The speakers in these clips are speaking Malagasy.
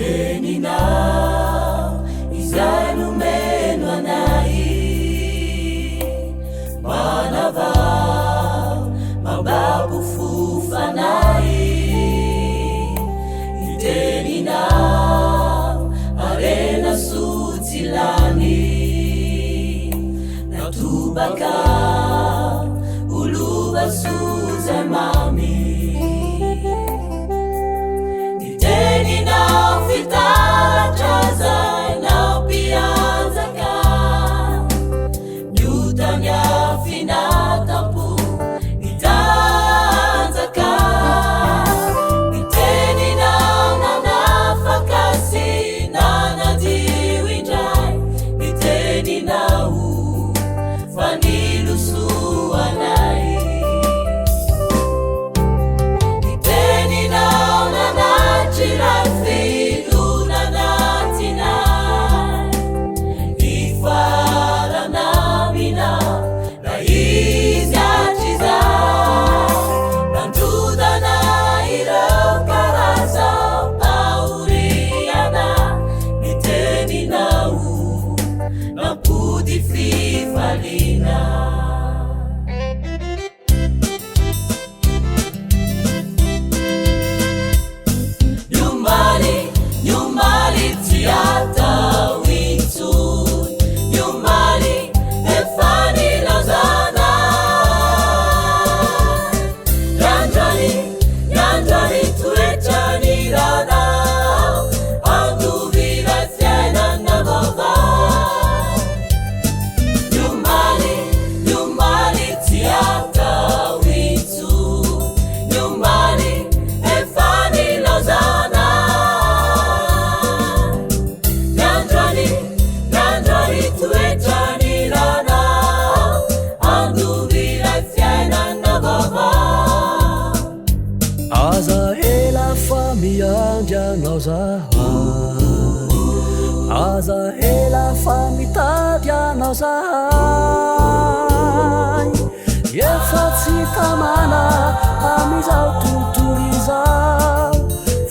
Tenina izay nomeno anay manava mababo fofanay itenina arena sotsilany natobaka uluva suzay mami itenina fitaratrasay nao pianjaka niutanya finatampo nitanjaka itenina nanafakasi nanadiwindray iteninao fanilusuanay iteninao nanachirafi Aza hela famitadianao zahay efa tsy tamana amizao tontolo izao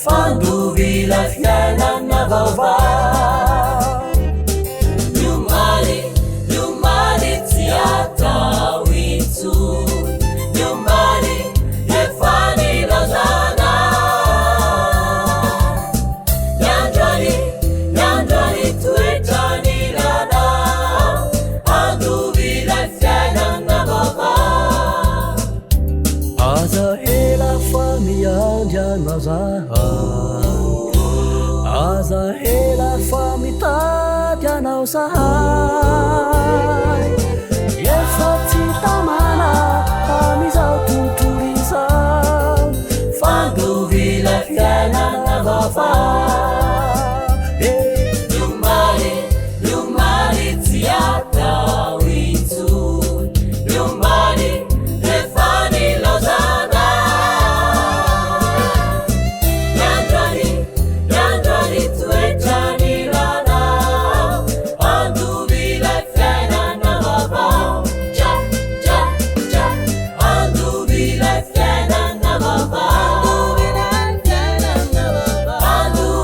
fandovila fiainana vaovao Nyumbani tsy atao intsony Nyumbani efa nilazana Aza hela famitadianao zahay efa tsy tamana amizao tontolo izao fandovila fiainana vaovao Nyumbani tsy atao intsony Nyumbani efa nilazana Andu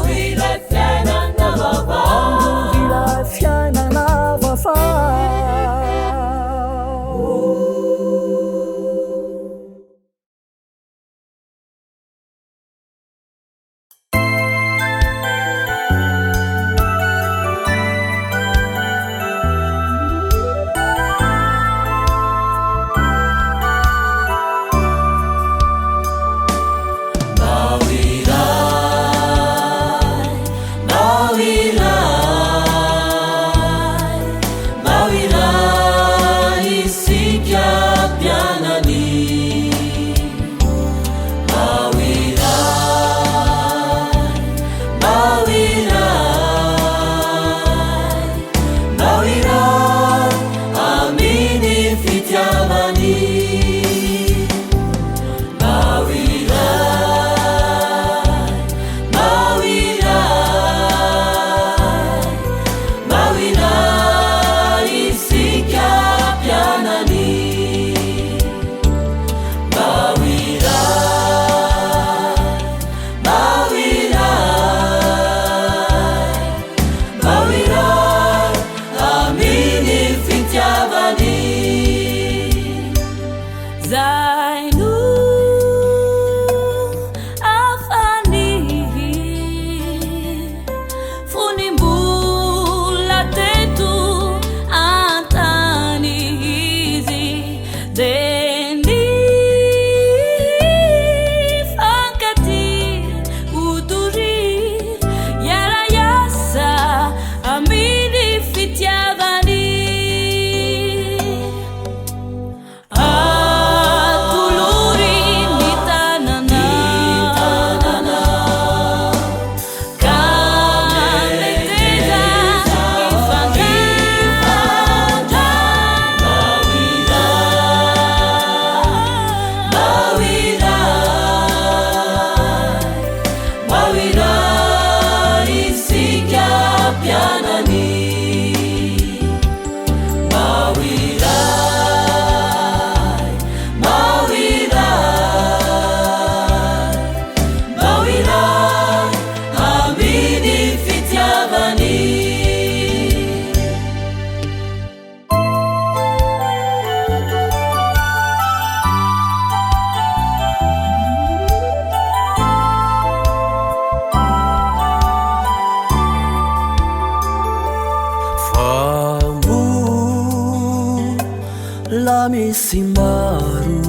Simaro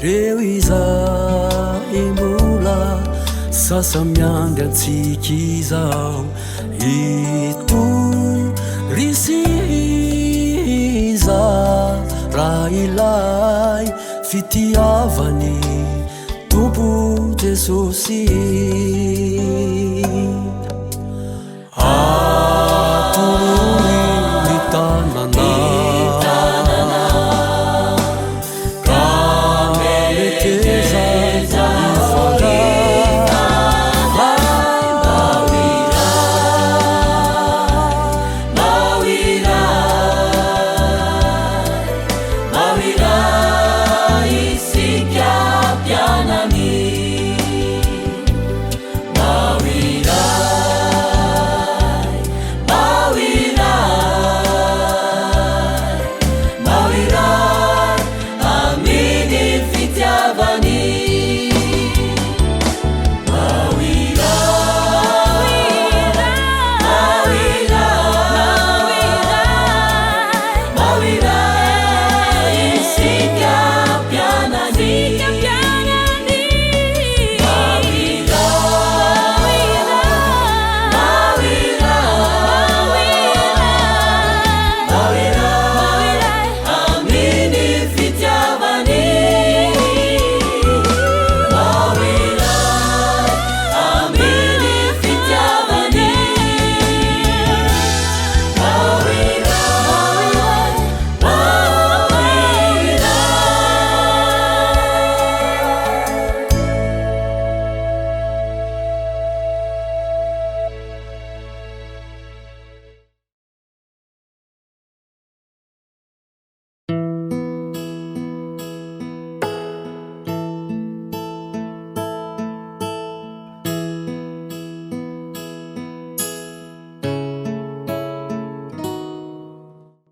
reo izay mbola sasa miandry antsika izao ito risy iza raha ilay fitiavany Tompo Jesosy atolony ny tanana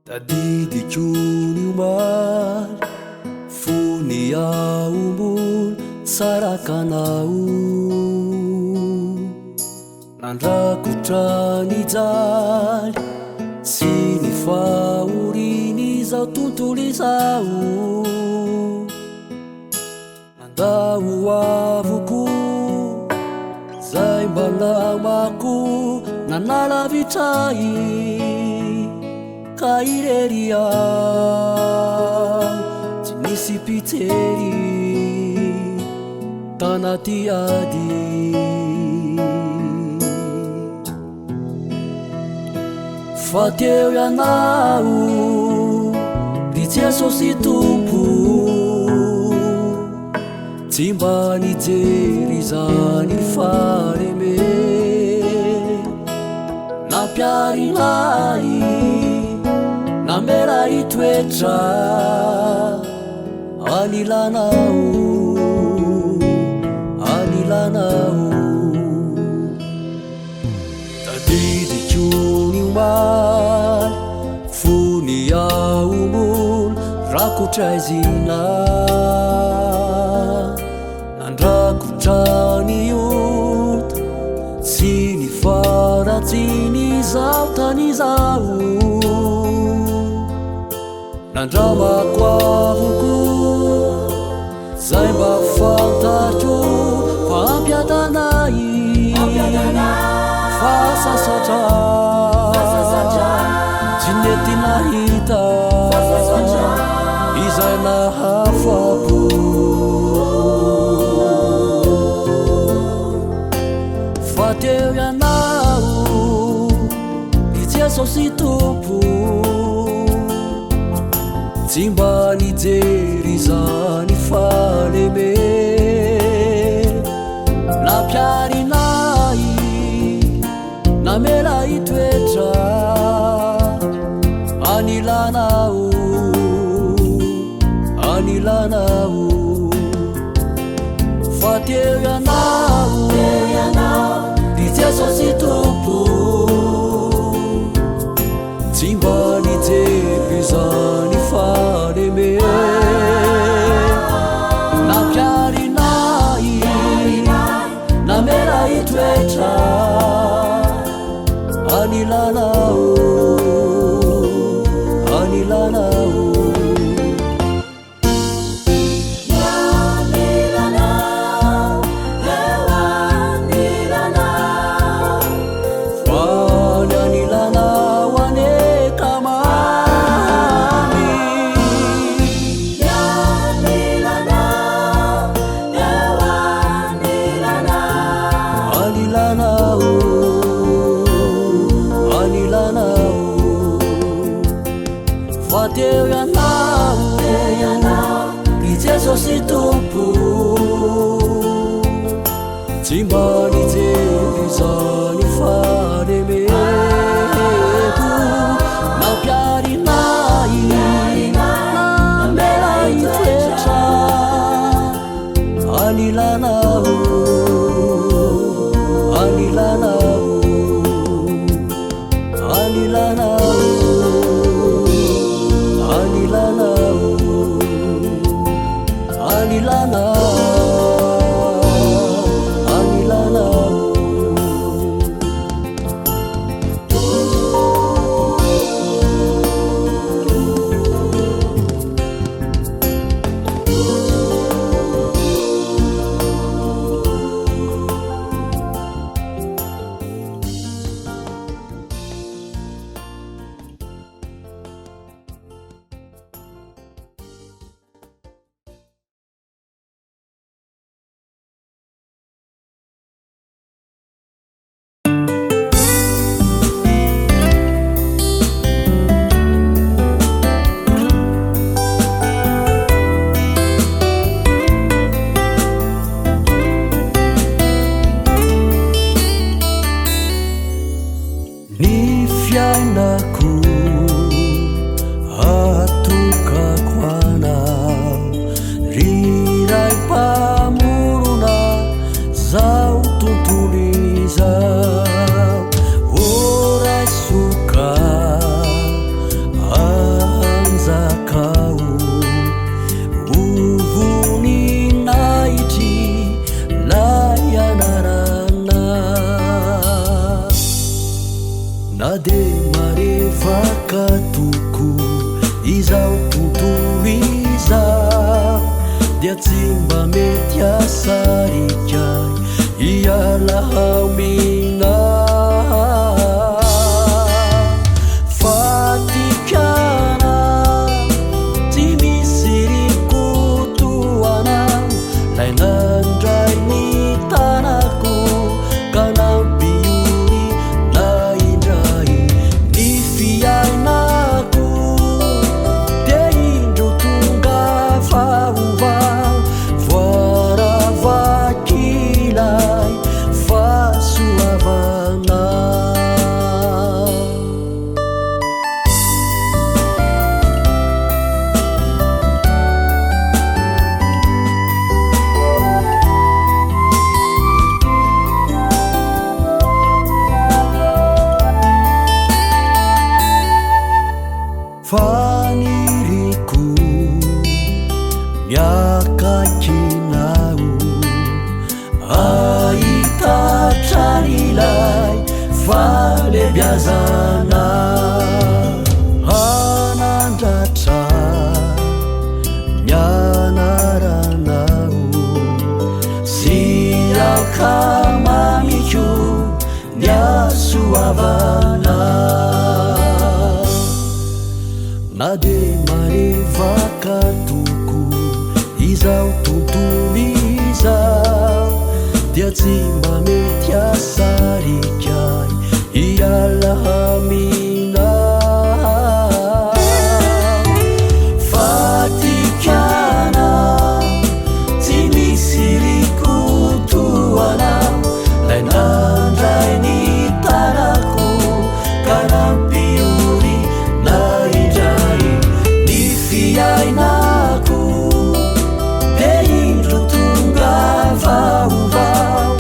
tadidiko ny omaly fony aombolo sarakanao nandrakotra ny jaly sy ny fahoriny izao tontolo izao nandao avoko zay mba lamako nanalavitray ka ireria tsy nisy pitery tanaty ady fa teo ianao ry Jesosy Tompo tsy mba nijery zany fareme nampiarinay namera itoetra anilanao tadidiko ny omaly fony aombolo rakotra izina nandrakotra ny ota sy ny faratsiny izao tany izao nandramako avoko zay mba fantatro fa ampiadanay fa sasatra tsy nety nahita izay nahafapo fa teo ianao ry Jesosy Tompo tsy mba nijery zany faleme nampiarinay namela itoetra anilanao fa teo ianao ry Jesosy Tompo tsy mba nijery zany faleme nampiarinay namela itoetra anilanao imanitebizany fanemeto nampiarinay namelay toetra anilanao anilanao anilanao anilanao anilanao nade marevaka toko izao tontolo izao dia tsy mba mety asarikay ialahao minah fatikana tsy misy rikotoanao lay nandray ny tanako ka nampiori na indray ny fiainako dia indro tonga vaovao voaravakilay fahasoavana faniriko miakakinao ahitatranilay falebiazana hanandratra mianaranao sy akamamiko niasoavana nade marevaka toko izao tontolo izao dia tsy mba mety asarikay ialahao minah fatikana tsy misy rikotoanao lay nandray ny tanako ka nampiori na indray ny fiainako dia indro tonga vaovao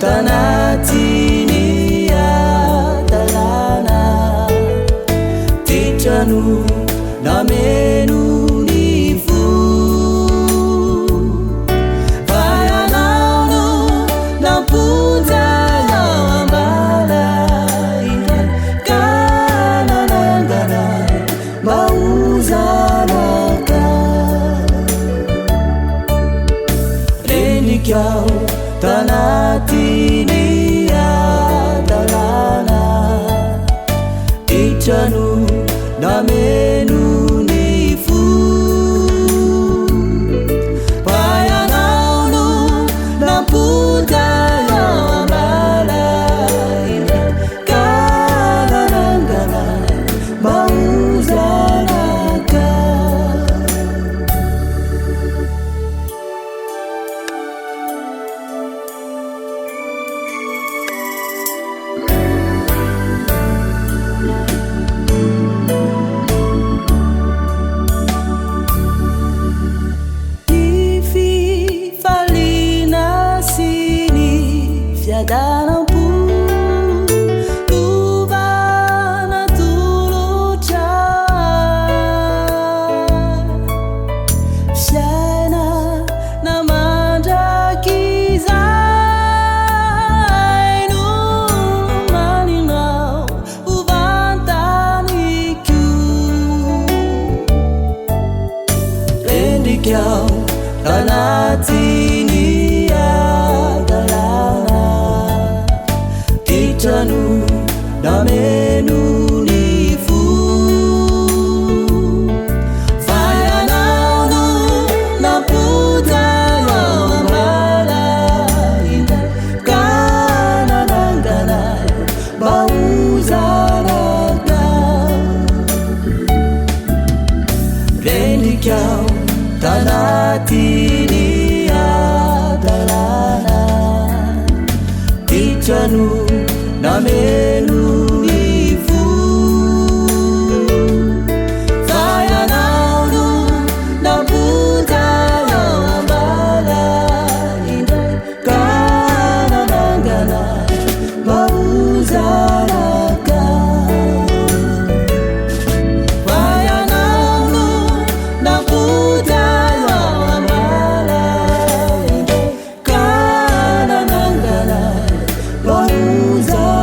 Tanatini adalana Ichanu namenu nifu Payanaunu naputa yawambala Kanarangana mauzanaka Dalam pun Tubana tuluca Shaina namanda kizai Nung maninau ubantaniku Rendikyau tanatini Tanu namenu nifu Fayananu naputa yawambala Kananangana mauzanaka Rendikyau tanatini adalana Tanu namenu nifu Fayananu naputa yawambala Kananangana mauzanaka Fayananu naputa yawambala Kananangana mauzanaka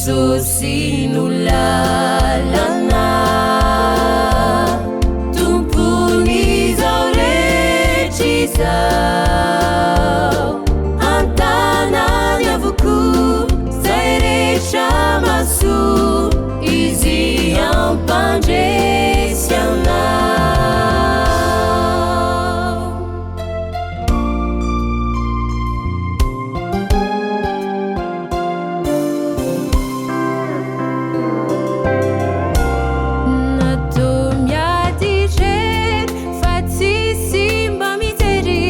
Jesús no lalana tumpuni zao rehetra izao antanany avokoa zay rehetra masoa izy ampandresy anao. Natao miady rery fa tsisy mba mijery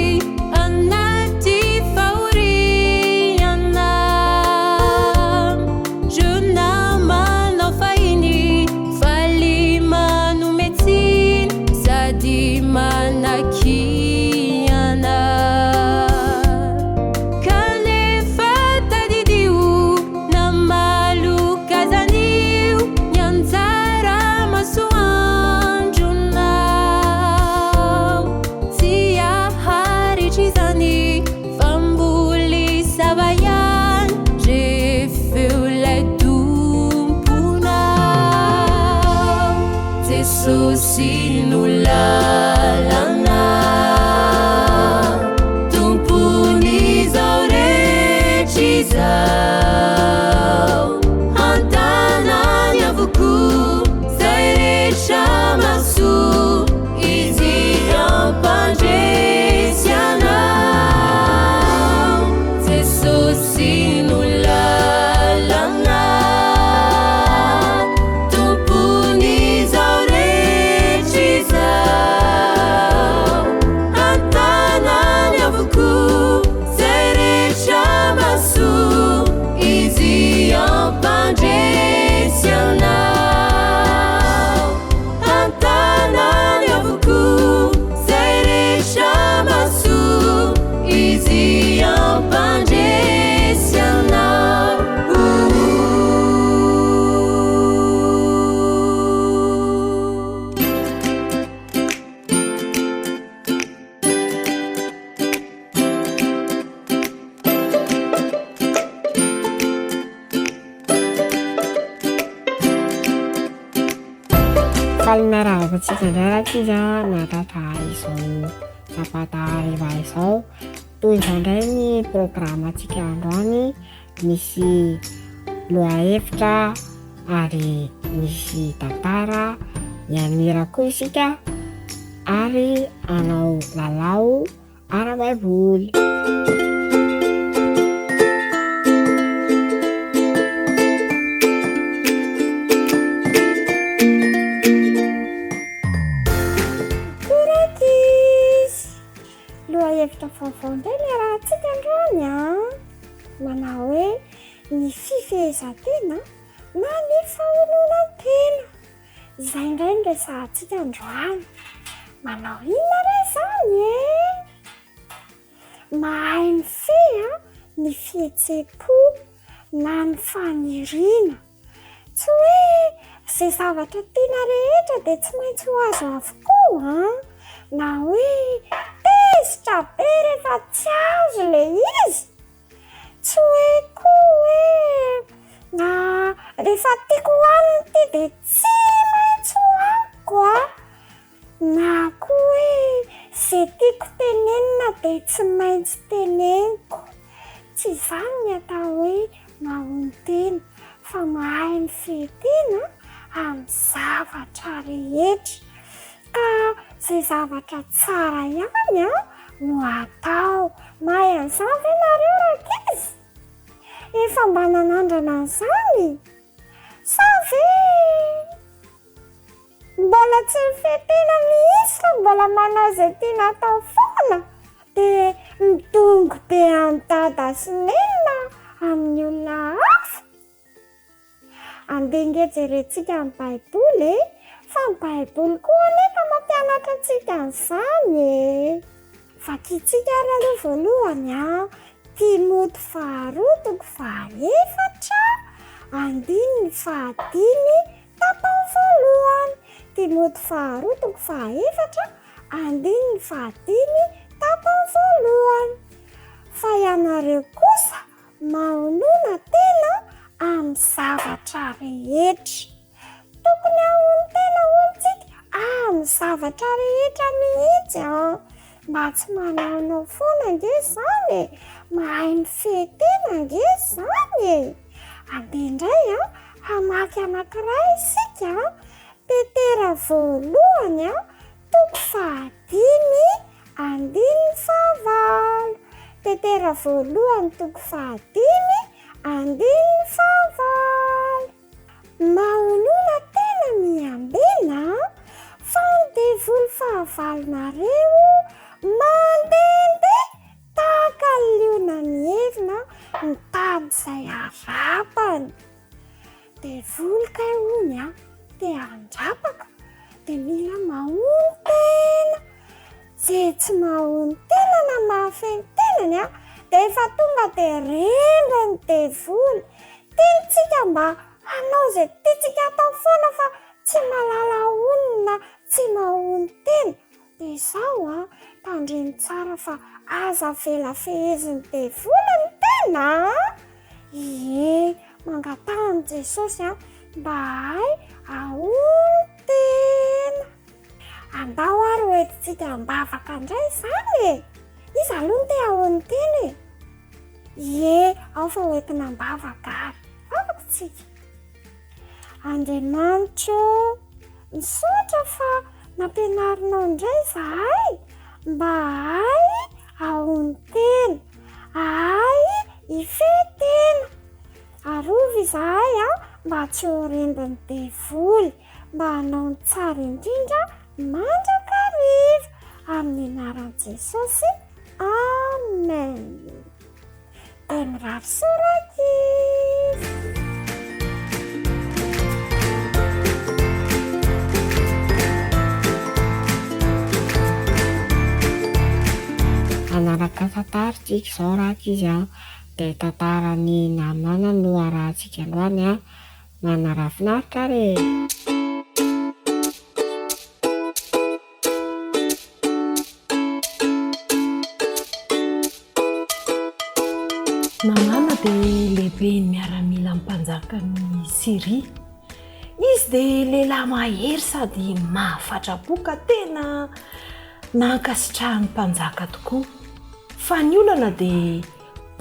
anaty fahoriana. Jona manao fahiny faly manometsiny sady manakiana. Kanefa tadidio namaloka zanio ny anjara masoandronao. Tsy aharitry izany fa mboly sava ihany refeo lay tomponao. Jesosy no lalana tompony zao rehetra izao antanany avokoa zay rehetra masoa izy ampandresy anao. Jesosy no lalana tompony zao rehetra izao antanany avokoa zay rehetra masoa izy ampandresy anao. Antanany avokoa zay rehetra masoa izy ampandresy anao. Falinarahako tsika ndraiky izy natata izao Sabata Hariva izao. Toy izao ndray ny programantsika androany, misy lohahevitra ary misy tantara mianira koa isika ary anao lalao ara-baiboly. Lohahevitra vaovao ndray ny rahantsika androany manao hoe ny fifehezan-tena na ny faholonantena. Izay ndray ny resahantsika androany. Manao inona re zany mahay mifehy ny fihetsem-po na ny faniriana. Tsy hoe izay zavatra tiana rehetra dia tsy maintsy ho azo avokoa na hoe tezitra be rehefa tsy azo le izy. Tsy hoe koa hoe na rehefa tiako hoanina ty dia tsy maintsy hoaniko na koa hoe izay tiako tenenina dia tsy maintsy teneniko. Tsy izany ny atao hoe mahon-tena fa mahay mifehy tena amin'ny zavatra rehetra. Ka izay zavatra tsara ihany no atao. Mahay an'izany ve nareo rankizy? Efa mba nanandrana an'izany? Sa ve mbola tsy mifehy tena mihitsy fa mbola manao izay tiana atao foana dia midongo be amin'ny dada sy nenina amin'ny olona hafa? Andeha ngejerentsika amin'ny baiboly fa ny baiboly koa anefa mampianatra antsika an'izany Vakitsika ary aloha voalohany Timoty 2:4, andininy 5 tapany voalohany. Timoty 2:4, andininy 5 tapany voalohany. Fa ianareo kosa mahonona tena amin'ny zavatra rehetra. Tokony ahony tena hontsika amin'ny zavatra rehetra mihitsy mba tsy manaonao foana nge zany mahay mifehtena nge zany andeha indray hamaky anankiray isika petera voalohany toko 5:5. Petera voalohany toko 5:5. Maolona tena miambena fa ny devoly fahavalonareo mandehandeha tahaka ny liona mihevina mitady izay harapany. Devoly kay hony te handrapaka dia mila mahony tena. Izay tsy mahony tena na mahafehy tenany dia efa tonga dia renda ny devoly. Tiantsika mba hanao izay tiantsika atao foana fa tsy malala honina, tsy mahony tena. Dia izao tandreny tsara fa aza vela fehezin'ny devoly ny tena. Ie, mangatahany Jesosy mba hay ahony tena. Andao ary hoentintsika mbavaka indray izany izy aloha no te ahony tena e. Ie, ao fa hoentina mbavaka ary vavaka tsika. Andriamanitro, misaotra fa nampianarinao indray izahay mba hay ahony tena, hay hifehy tena. Arovy izahay mba tsy ho rendin'ny devoly, mba hanao ny tsara indrindra mandrakariva amin'ny anaran'i Jesosy. Amen. Dia mirary sorakizy. Anaraka tantaritsika izao rakizy dia tantarany namana no arahantsika androany manarafinaritra re. Namana dia lehibe ny miaramila amin'ny mpanjakany Siria. Izy dia lehilahy mahery sady mahafatra-poka tena nankasitrahan'ny mpanjaka tokoa. Fa ny olana dia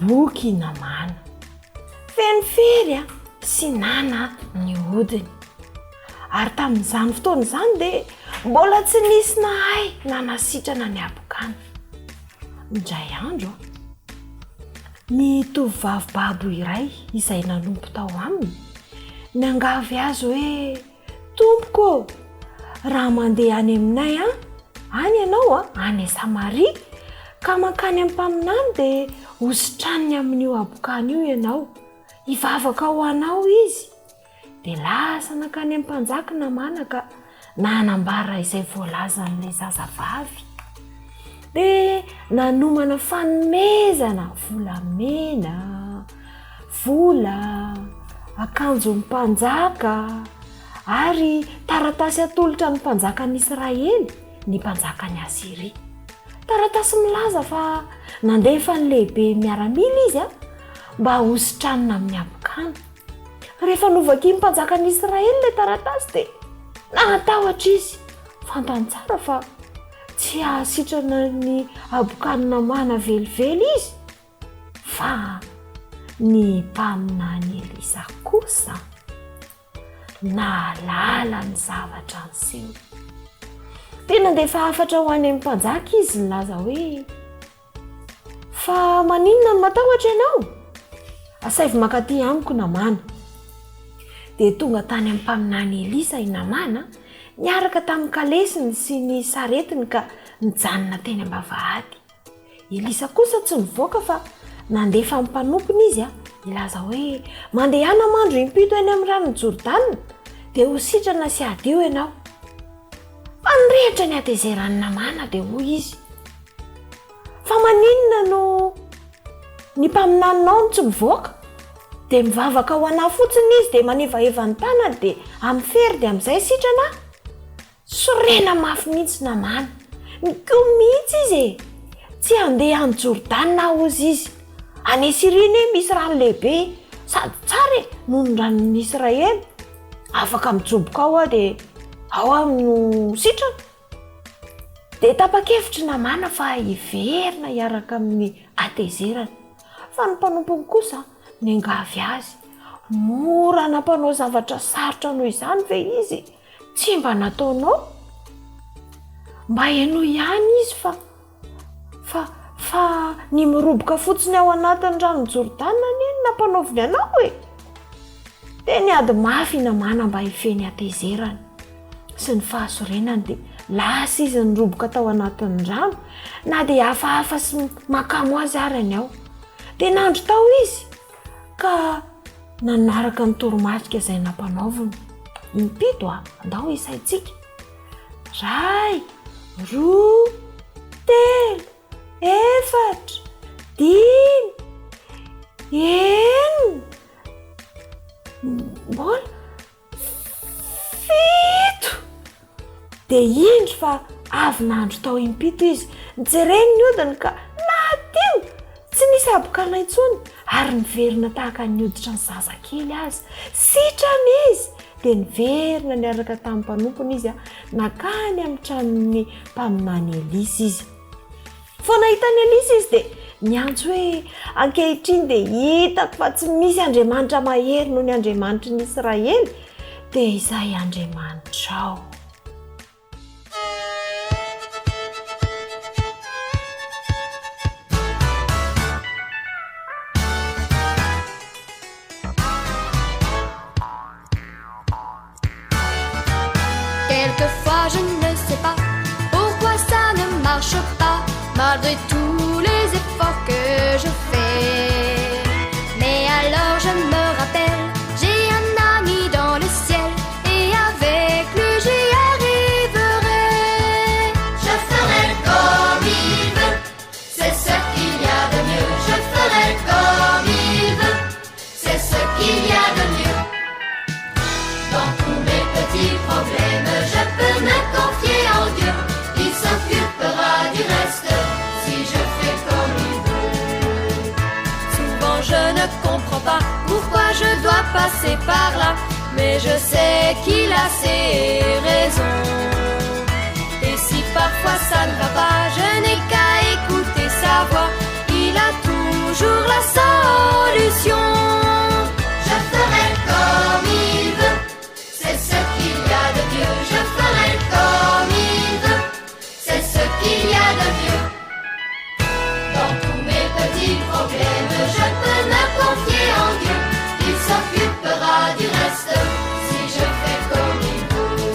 boky namana. Fenifery sy nana ny hodiny. Ary tamin'izany fotoana izany dia mbola tsy nisy nahay na nasitrana ny abokana. Indray andro ny tovovavy babo iray izay nanompo tao aminy niangavy azy hoe, tompoko, raha mandeha any aminay any ianao any Samaria ka mankany amin'ny mpaminany dia hositraniny amin'io abokana io ianao, hivavaka ho anao izy. Dia lasa nakany amin'ny mpanjaka namana ka nanambara izay voalaza amin'ilay zazavavy. Dia nanomana fanomezana volamena, vola, akanjo ny mpanjaka ary taratasy atolotra ny mpanjakan'i Israely, ny mpanjakan'i Asiria. Taratasy milaza fa nandefa ny lehibe miaramila izy mba hositranina amin'ny abokana. Rehefa novaki ny mpanjakan'i Israely ilay taratasy dia natahotra izy, fantany tsara fa tsy hasitrana ny abokana namana velively izy, fa ny mpaminany Elisa kosa nahalala ny zavatra niseho. Tena ndefa hafatra ho any amin'ny mpanjaka izy nilaza hoe, fa maninona ny matahotra ianao? Asaivy makaty amiko namana. Dia tonga tany amin'ny mpaminany Elisa i namana, niaraka tamin'ny kalesiny sy ny saretiny ka nijanona teny am-bavahady. Elisa kosa tsy nivoaka fa nandefa amin'ny mpanompony izy ilaza hoe, mandehana mandro impito eny amin'ny ranon'ny Jordana dia ho sitrana sy adio ianao. Fa nirehitra ny atezeran'ny namana dia hoy izy, fa maninona no ny mpaminaninao no tsy mivoaka? Dia mivavaka ho anahy fotsiny izy dia manevaheva ny tanany dia amin'ny fery dia amin'izay sitrana. Sorena mafy mihitsy namana, mikomy mihitsy izy tsy handeha any Jordana hozy izy. Any Siria misy rano lehibe, sady tsara noho ny ranon'ny Israely afaka mijoboka ao a dia ao aho no sitrana. Dia tapa-kevitry namana fa hiverina hiaraka amin'ny atezerana fa ny mpanompony kosa ny angavy azy. Mora nampanao zavatra sarotra noho izany ve izy tsy mba nataonao? Mba hainao ihany izy fa ny miroboka fotsiny ao anatin'ny rano Jordana ny nampanaoviny anao e. Dia niady mafy namana mba hifeny atezerana sy ny fahasorenany dia lasa izy niroboka tao anatin'ny rano na dia hafahafa sy makamo azy arany ao. Dia nandro tao izy ka nanaraka ny toromarika izay nampanaoviny. Impito andao isaitsika. 1 2 3 4 5 6 mbola 7. Dia indro fa avy nandro tao impito izy nijereny ny odiny ka natio tsy nisy abokana intsony ary niverina tahaka ny hoditra ny zazakely azy. Sitrana izy dia niverina niaraka tamin'ny mpanompony izy nakany amin'ny tranon'ny mpaminany Elisy izy. Vao nahitany Elisy izy dia niantso hoe ankehitriny dia hitako fa tsy misy andriamanitra mahery noho ny andriamanitry ny Israely dia izay andriamanitra ao. Quelquefois je ne sais pas pourquoi ça ne marche pas, malgré tous les efforts que je fais. Mais alors je me rappelle, j'ai un ami dans le ciel, et avec lui j'y arriverai. Je ferai comme il veut, c'est ce qu'il y a de mieux. Je ferai comme il veut, c'est ce qu'il y a de mieux. Dans tous mes petits problèmes, je peux me confier en Dieu. Il s'occupera du reste si je fais comme il veut. Souvent je ne comprends pas pourquoi je dois passer par là, mais je sais qu'il a ses raisons. Et si parfois ça ne va pas, je n'ai qu'à écouter sa voix. Il a toujours la solution. Je ferai comme il veut, c'est ce qu'il y a de mieux. Je ferai comme il veut, c'est ce qu'il y a de mieux. Dans tous mes petits problèmes, je peux me confier en Dieu. Il s'occupera du reste si je fais comme il veut.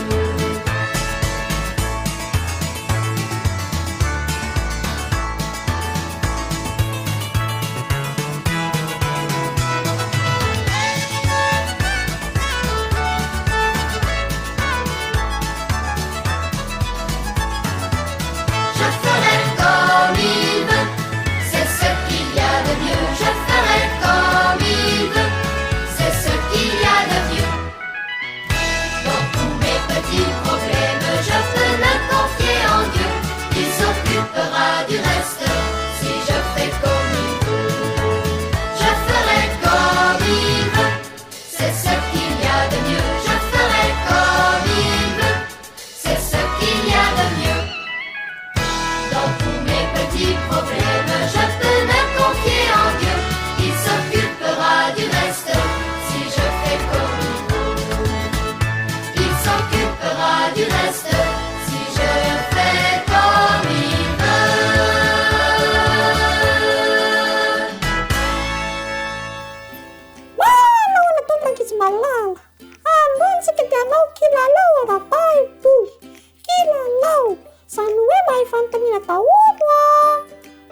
Je ferai comme il veut, c'est ce qu'il y a de mieux. Je ferai comme il veut, c'est ce qu'il y a de mieux. Dans tous mes petits problèmes, je peux me confier en Dieu. Il s'occupera du reste si je fais comme il veut. Je ferai comme il veut, c'est ce qu'il y a de mieux. Je ferai comme il veut, c'est ce qu'il y a de mieux. Dans tous mes petits problèmes, je peux me confier en Dieu. Il s'occupera du reste si je fais comme il veut. Il s'occupera du reste si je fais comme il veut. Naona tontakizy malala ambonsika dia anao kilalao ara-baiboly. Kilalao izany hoe mahay fanontaniana daholo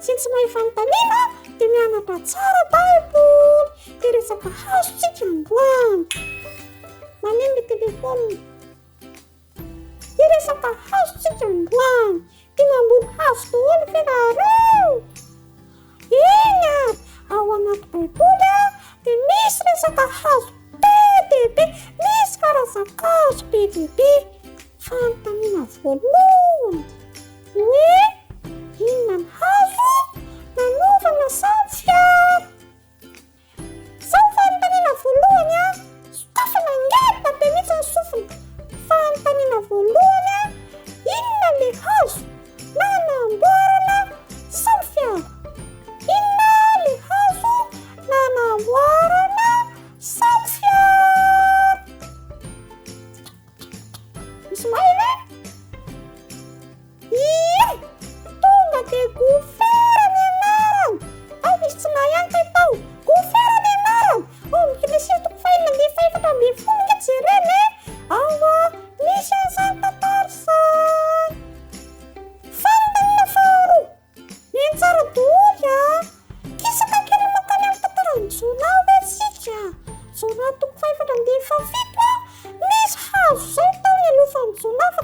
sy tsy mahay fanontaniana dia mianatra tsara baiboly. Dia resaka hazontsika androany maneno ny telefônina. Dia resaka hazontsika androany dia mamboly hazo daholo fianareo. Iny ary ao anaty baiboly dia misy resaka hazo be dehibe, misy karazan-kazo be dehibe. Fanontaniana voalohany hoe inona ny hazo nanaovana samy fiara. Sao fanontaniana re tonga de gofera mianarana ao misy tsy nahianka tao gofera mianarana ao mikilesisy toko fahelina amby faefatra amby folo nge jereny ao misy azany tantara zany fanontanina faharoa miantsara doly kisaka kely makany amin'ny tantarany jonao ve tsika jonao toko faefatra amby fafito misy hazo zay tao ny alofan'ny jonao fa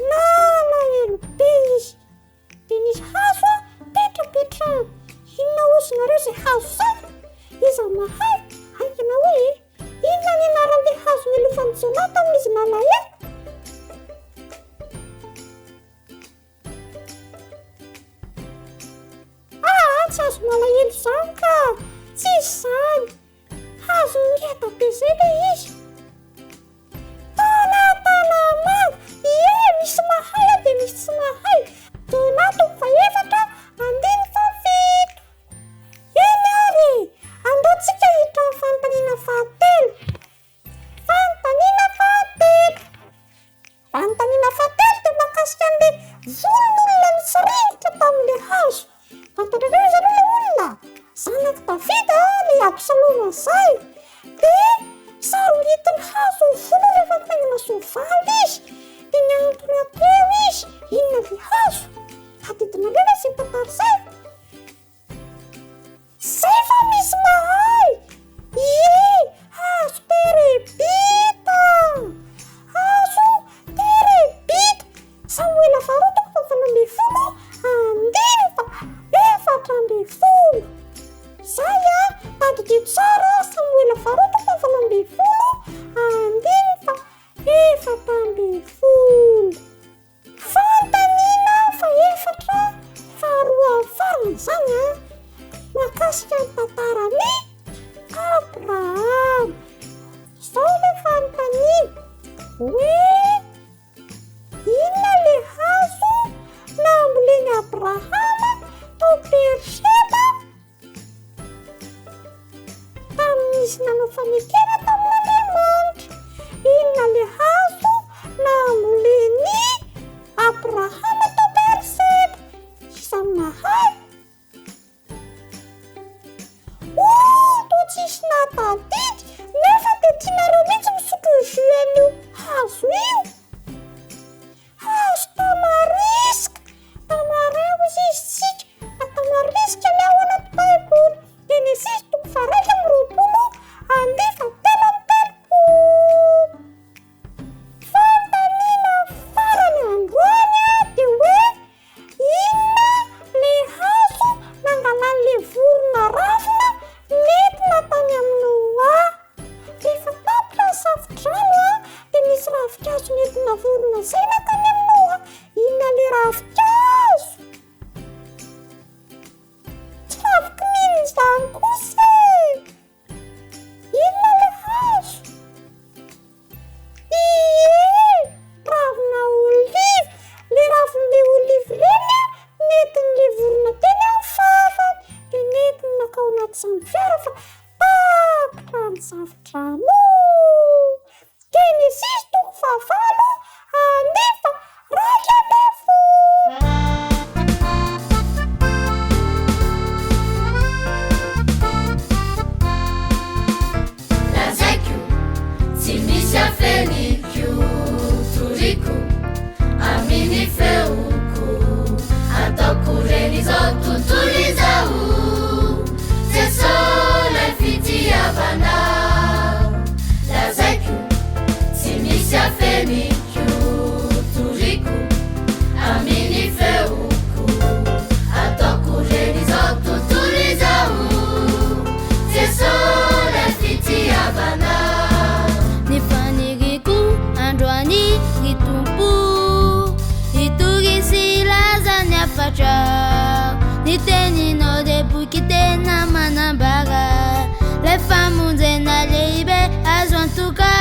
nalahelo be izy de nisy hazo petrapetrahana inona ozinareo zay hazo zay iza mahay haingana hoe inona ny anaran'le hazo ny alofan'ny jonao tamin'izy nalahelo tsy hazo malahelo zany ka tsisy zany hazo ngeda be zay le izy tanamanga misy mahay de misy tsy mahay jonao toko faefatra andiny fafito eny ary andaotsika hitra fanontaniana fahatelo de makasika an'le volon'olona nitsirengitra tamin'le hazo fantatrareo zany le olona zanaky davida le Absaloma zay de sarongitiny hazo volo rehefa taingana soavaly izy de niantona teo izy inona le hazo tadidinareo le zay tantara zay fa misy mahay hazo terebita Samuela faharoa toko fahavalo amby folo andiny fa efatra amby folo zay tadidio tsara Samuela faharoa toko fahavalo amby folo andiny fa efatra amby folo fantaniana fa efatra faharoa farany zany makasika ny tantarany Abraham zao le fantaniana hoe inona le hazo namboleny Abrahama tao Berseba tamin'izy nanao fanekena tamin'Andriamanitra inona le hazo namboleny Abrahama tao Berseba iza mahay toa tsisy natadidy nefa de tianareo mihitsy misotro jus an'io hazo io hazo tamariska izy tsika tamariska ny ao anaty baiboly Genesis toko faharoa amby roapolo andiny fahatelo amby telopolo fantaniana farany androany de hoe inona le hazo nangalan'le vorona ravina nentina tany amin'ny Noa rehefa tapitra ny safodrano de misy ravikazo nentina vorona zay nakany amin'ny Noa inona le ravikazo tsy ravikininy zany kosa inona le hazo ravina olive le ravin'le olive reny nentin'le vorona teny amin'ny fafany de nentiny nakao anaty zany fiara fa tapitra ny safodrano Genesis toko fahavalo andiny fa raika amby folo lazaiko tsy misy afeniko toriko amin'ny feoko ataoko reny zao tontolo izao Jesosy fitiavana lazaiko tsy misy afeniko toriko amin'ny feoko ataoko reny zao tontolo izao Jesosy fitiavana ny faniriko androany ny tompo itorisy lazany afatra ny teninao de boky tena manambara le famonjena lehibe azo antoka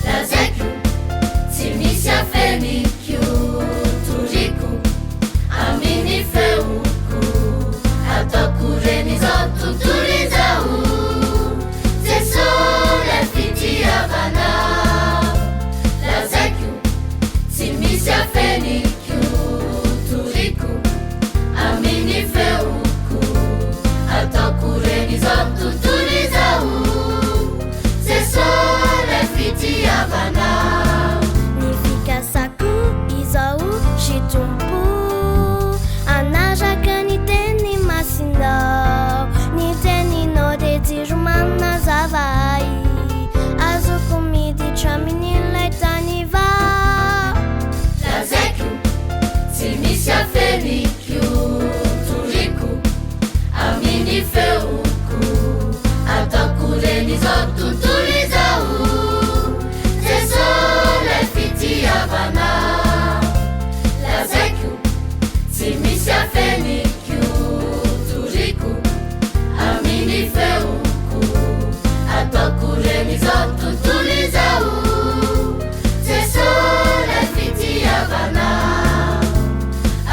lazaiko tsy misy afeniko toriko amin'ny feoko ataoko reny zao tontolo izao Jesosy fitiavana lazaiko feniko toriko amin'ny feoko ataoko reny zao tontolo izao sesole fitiavana ny fikasako izao shitompo anaraka ny teny masinao ny teninao de jiro manazavay azoko miditra amin'ilay tany va lazaiko tsy misy afeniko toriko amin'ny feoko ataoko reny zao tontolo izao sesole fitiavana lazaiko tsy misy afeniko toriko amin'ny feoko ataoko reny zao tontolo izao sesole fitiavana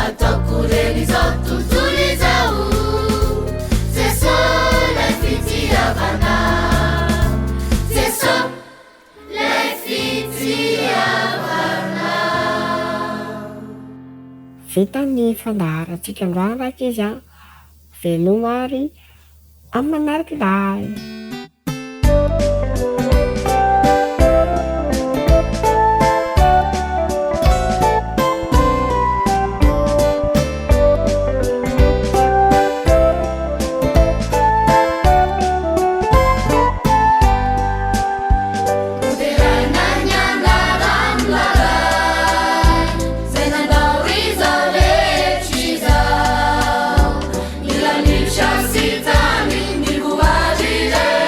ataoko reny zao tontolo izao sesole fitiavana sesole fitiavana vita ny fandaharatsika androany raiky izy a veloma ary amin'ny manaraka lay Sitani ni kuajire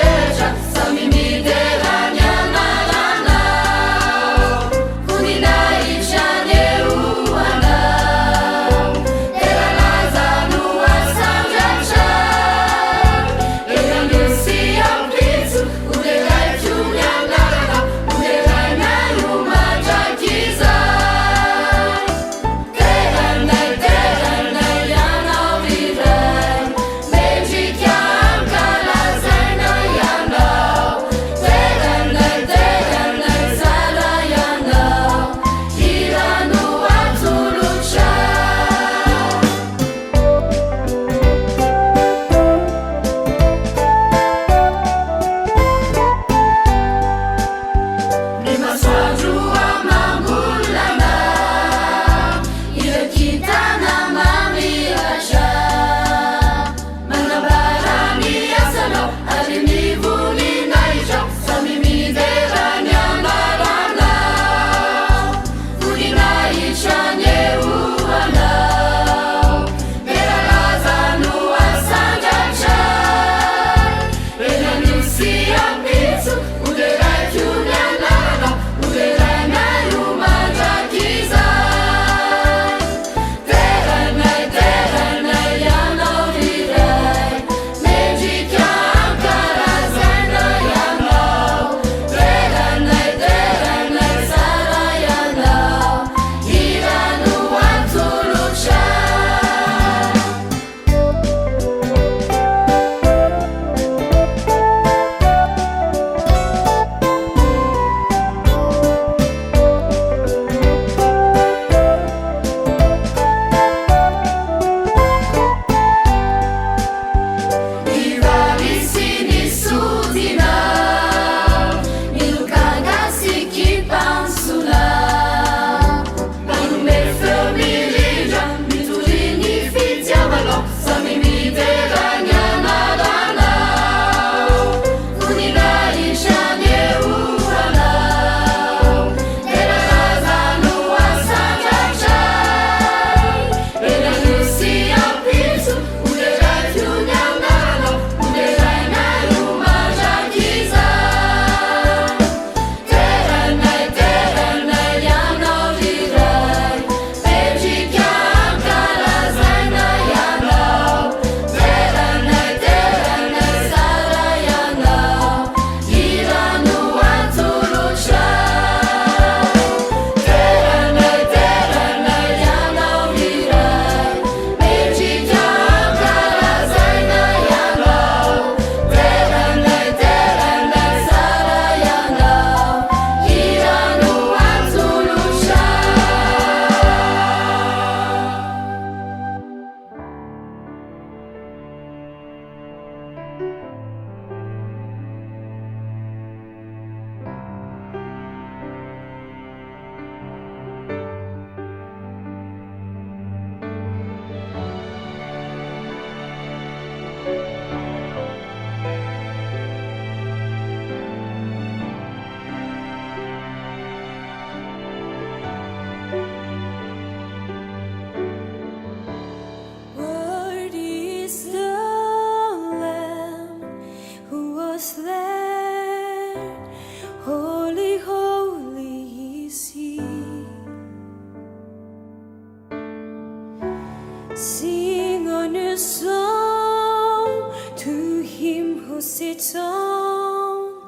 Sing a new song to him who sits on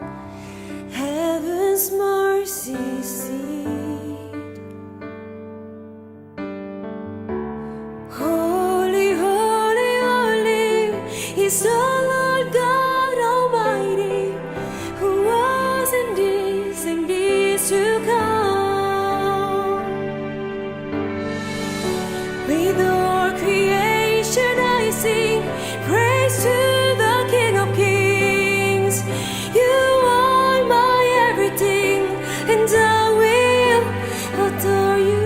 heaven's mercy seat. Holy, holy, holy is the Lord God Almighty, who was and is to come. With all creation I sing praise to the King of Kings. You are my everything, and I will adore you.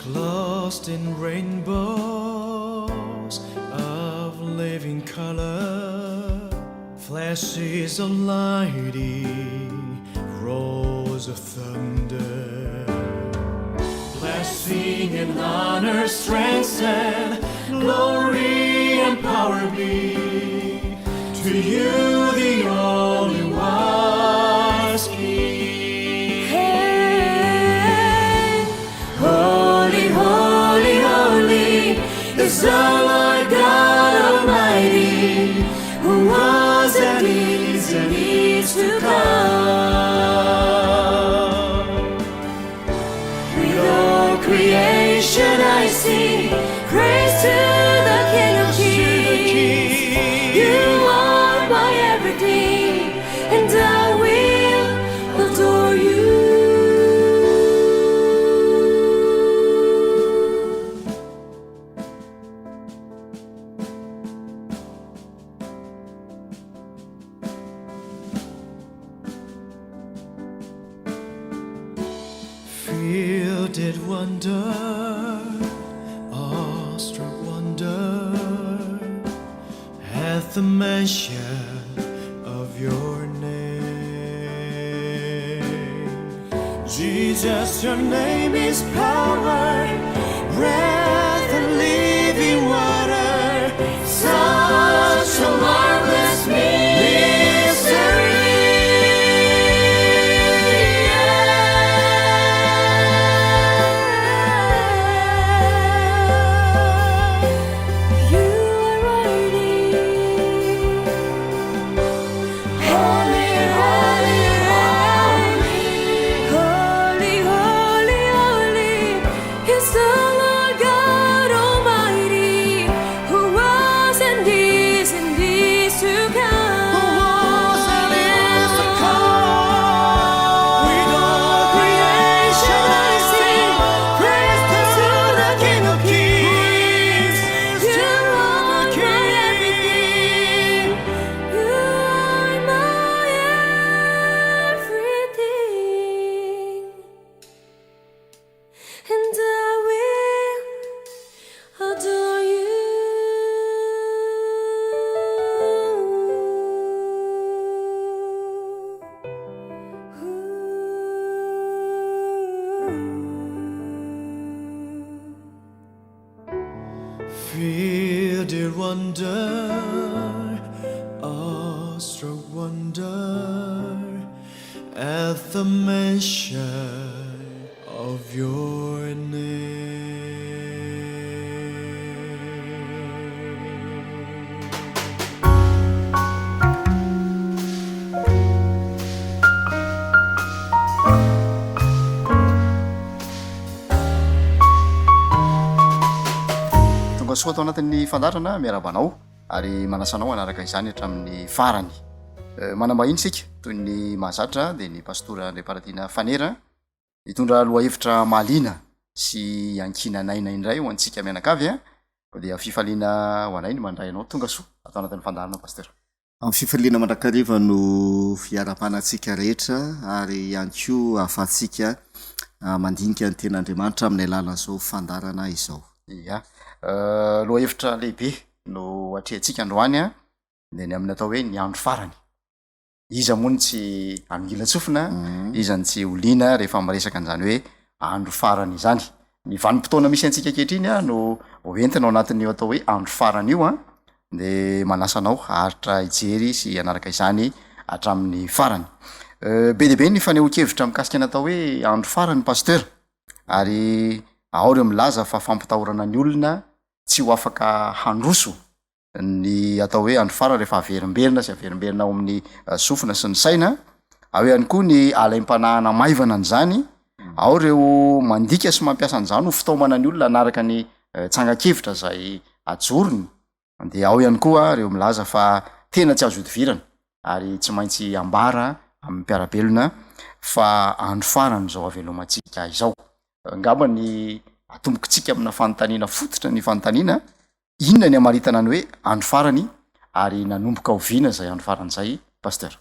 Lost in rainbows of living color, flashes of lightning, roars of thunder. Blessing and honor, strength and glory and power be to you, the only wise King. Hey, holy, holy, holy is the Lord God Almighty, who was and is to come. With all creation I sing praise to the King of Kings. You are my everything, and I will adore you. Filled with wonder, awestruck wonder, at the mention of your name. Jesus, your name is power, breath and living water, such a marvelous mystery. You are worthy. Holy, holy, holy, holy, holy is the Lord God Almighty, who was and is to come. With all creation I sing praise to the King of Kings. You are my everything. You are my everything, and I will adore you. Filled with wonder, awestruck wonder, at the mention of your name. tonga soa atao anatin'ny fandarana miarabanao ary manasanao anaraka izany hatramin'ny farany. Manambahiny sika toy ny mahazatra dia ny pastora Andriamparatina Fanera hitondra lohahevitra mahaliana sy ankinanaina indray ho antsika mianakavy a dia fifaliana ho anay ny mandray anao tonga soa atao anatin'ny fandarana pasteur. Amin'ny fifaliana mandrakariva no fiara-panatsika rehetra ary ihany koa ahafahantsika mandinika ny ten'Andriamanitra amin'ny alalan'izao fandarana izao. Ia, lohahevitra lehibe no atrehantsika androany a dia ny amin'ny atao hoe ny andro farany. Iza moa ny tsy angilatsofina, iza ny tsy oliana rehefa miresaka an'izany hoe andro farany izany. Ny vanim-potoana misy antsika ankehitriny a no hoentinao anatin'io atao hoe andro farany io a de manasanao haritra ijery sy anaraka izany hatramin'ny farany. Be deabe ny fanehoan-kevitra mikasika ny atao hoe andro farany pasteur, ary ao reo milaza fa fampitahorana ny olona tsy ho afaka handroso ny atao hoe andro farany rehefa averimberina sy averimberina ao amin'ny sofina sy ny saina. Ao ihany koa ny alaim-panahana maivana an'izany, ao reo mandika sy mampiasa an'izany ho fitaomana ny olona anaraka ny tsangakevitra zay ajorony. De ao ihany koa reo milaza fa tena tsy azo idivirana ary tsy maintsy ambara amin'ny mpiarabelona fa andro farany zao avelomantsika izao. Ngamba ny atombokontsika amina fanontaniana fototra ny fanontaniana, inona ny amaritana ny hoe andro farany ary nanomboka oviana zay andro farany zay pasteur?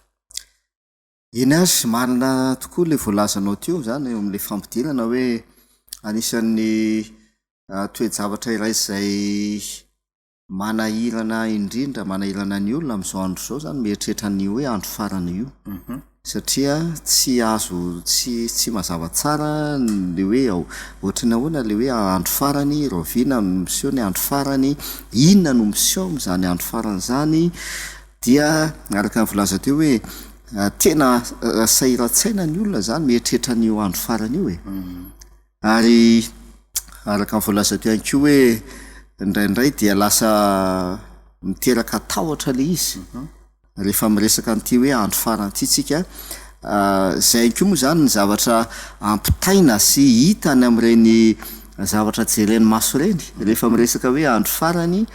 Eny azy marina tokoa le voalazanao teo zany eo am'le fampidirana hoe anisan'ny toe-javatra iray zay manahirana indrindra manahirana ny olona am'izao andro zao zany mieritreritra ny hoe andro farany io. Satria tsy azo tsy mazava tsara le hoe ohatrany ahoana le hoe andro farany rovina no miseho ny andro farany, inona no miseho am'zany andro farany zany, dia araka ny volaza teo hoe tena sahiran-tsaina ny olona zany mieritreritra n'io andro farany io e. Ary araka ny volaza teo ihany koa hoe indraindray dia lasa miteraka tahotra le izy rehefa miresaka an'ity hoe andro farany ity tsika. Zay koa moa zany ny zavatra ampitaina sy hita ny am'ireny zavatra jereny maso reny rehefa miresaka hoe andro farany,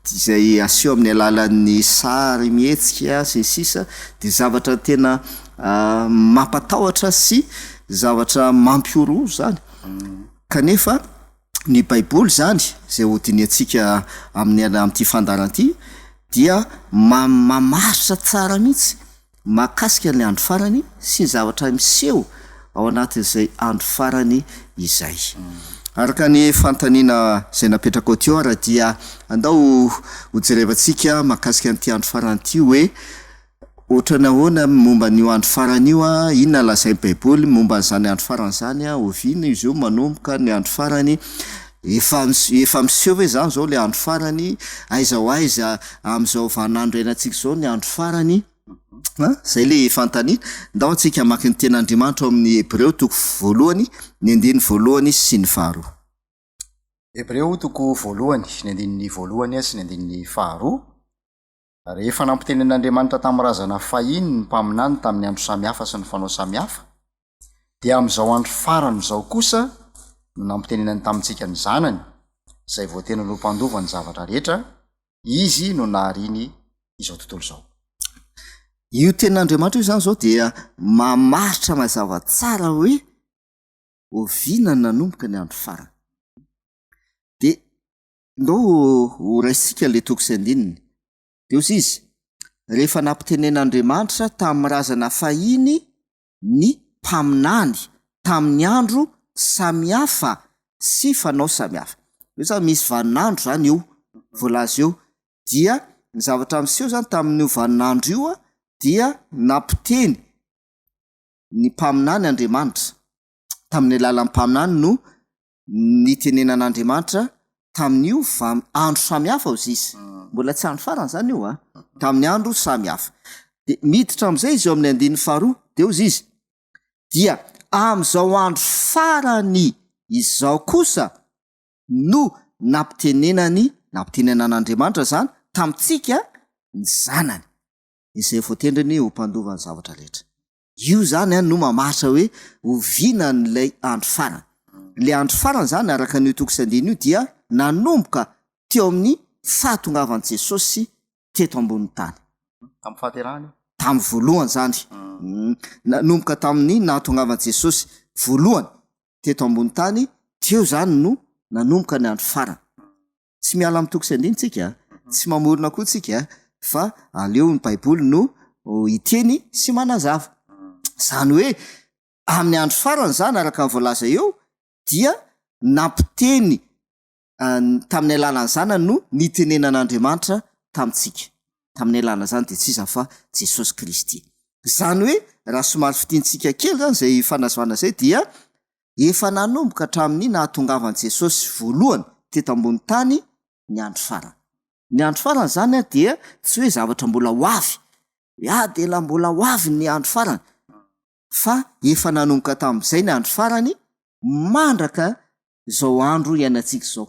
izay aseho amin'ny alalan'ny sary mihetsika sy sisa, de zavatra tena mampatahotra sy zavatra mampiorozo zany. Kanefa ny baiboly zany zay hodiniantsika amin'ity fandaran'ity dia mamaritra tsara mihitsy mahakasika ny andro farany sy ny zavatra miseho ao anatin'izay andro farany izay. Araka ny fantaniana zay napetraka ao teo ara dia andao hojerevantsika mahakasika n'ity andro farany ity hoe ohatra nahoana momba n'io andro farany io a, inona lazain'ny baiboly momba n'izany andro farany zany a, oviana izy io manomboka ny andro farany, efa miseho hoe zany zao le andro farany, aiza ho aiza am'izao vanandro iainantsika zao ny andro farany. Zay le fantaniana. Ndao antsika maki ny ten'Andriamanitra ao amin'ny Hebreo toko voalohany ny andiny voalohany sy ny faharoa. Hebreo toko voalohany ny andiny voalohany sy ny andiny faharoa. Rehefa nampiteny an'Andriamanitra tamin'ny razana fahiny ny mpaminany tamin'ny andro samihafa sy ny fanao samihafa, dia am'izao andro farany zao kosa no nampitenenany tamintsika ny zanany zay voatena no mpandova ny zavatra rehetra, izy no nahariny izao tontolo zao. Io ten'Andriamanitra io zany zao dia mamaritra mazava tsara hoe oviana nanomboka ny andro farany. De ndao ho raisika le toko sy andininy. De ozy izy rehefa nampitenen'Andriamanitra tamin'ny razana fahiny ny mpaminany tamin'ny andro samihafa sy fanao samihafa. Io zany misy vaninandro zany io voalaza eo, dia ny zavatra miseho zany tamin'io vaninandro io a dia nampiteny ny mpaminany Andriamanitra tamin'ny alalan'ny mpaminany no nitenenan'Andriamanitra tamin'io andro samihafa ozy izy. Mbola tsy andro farany zany io a, tamin'ny andro samihafa. De miditra am'izay izy eo amin'ny andiny faharoa, de ozy izy dia am'izao andro farany izao kosa no nampitenenan'Andriamanitra zany tamitsika ny zanany izay voatendriny ho mpandova ny zavatra rehetra. Io zany no mamaritra hoe oviana n'ilay andro farany. Le andro farany zany araka ny toko sy andiny io dia nanomboka teo amin'ny fahatongavan'i Jesosy teto ambonin'ny tany. Tamin'ny fahaterahany? Tamin'ny voalohany zany. Nanomboka tamin'ny nahatongavan'i Jesosy voalohany teto ambonin'ny tany, teo zany no nanomboka ny andro farany. Tsy miala amin'ny toko sy andiny tsika, tsy mamorona koa tsika, fa aleo ny baiboly no hiteny sy manazava. Zany hoe amin'ny andro farany zany araka ny voalaza eo dia nampiteny tamin'ny alalany zanany no nitenenan'Andriamanitra tamitsika. Tamin'ny alana zany de tsy iza fa Jesosy Kristy. Zany hoe raha somary fitiantsika kely zany zay fanazavana zay dia efa nanomboka hatramin'ny nahatongavan'i Jesosy voalohany teto ambony tany ny andro farany. Ny andro farany zany a dia tsy hoe zavatra mbola ho avy de la mbola ho avy ny andro farany fa efa nanomboka tamin'izay ny andro farany mandraka zao andro iainantsika zao.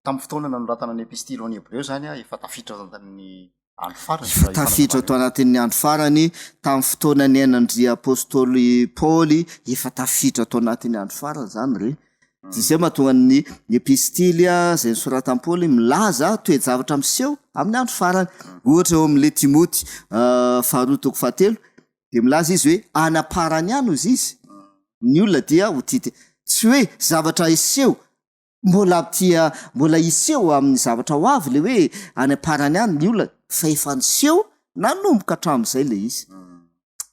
Tamin'ny fotoana nanoratana ny epistily any Hebreo zany a efa tafiditra ao anatin'ny andro farany. Tafiditra tao anatin'ny andro farany tamin'ny fotoana ny ainandry apôstôly Paoly efa tafiditra tao anatin'ny andro farany zany re. Zay mahatonga ny epistily zay nisoratan'i Paoly milaza toe-javatra miseho amin'ny andro farany. Ohatra eo amin'le Timoty 2:7 de milaza izy hoe anaparany ihany izy izy. Ny olona dia ho tity tsy hoe zavatra iseho mbola iseho amin'ny zavatra ho avy le hoe anaparany ihany ny olona fa efa niseho nanomboka hatramin'izay le izy.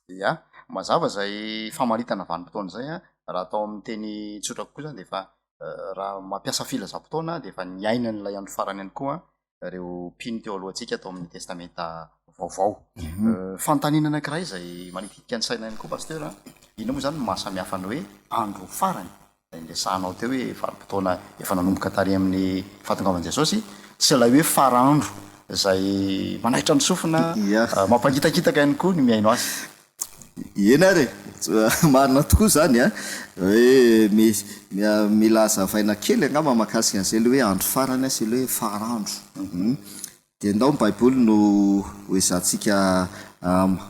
Ya, mazava zay famaritana vanim-potoana zay a raha atao amin'ny teny tsotrako koa zany de efa raha mampiasa filazam-potoana de efa niaina n'ilay andro farany ihany koa reo mpino teo alohantsika atao amin'ny testamenta vaovao. Fanontaniana anankiray zay manitikika ny saina ihany koa pasteur a, ino moa zany mahasamihafa ny hoe andro farany indesanao teo hoe vanim-potoana efa nanomboka tary amin'ny fahatongavan'i Jesosy sy ilay hoe farandro zay manaitra ny sofina mampangitakitaka ihany koa ny miaino azy. Ena re marina tokoa zany a hoe milaza vaina kely angamba mahakasika an'izay le hoe andro farany sy le hoe farandro. De ndao ny baiboly no hoezantsika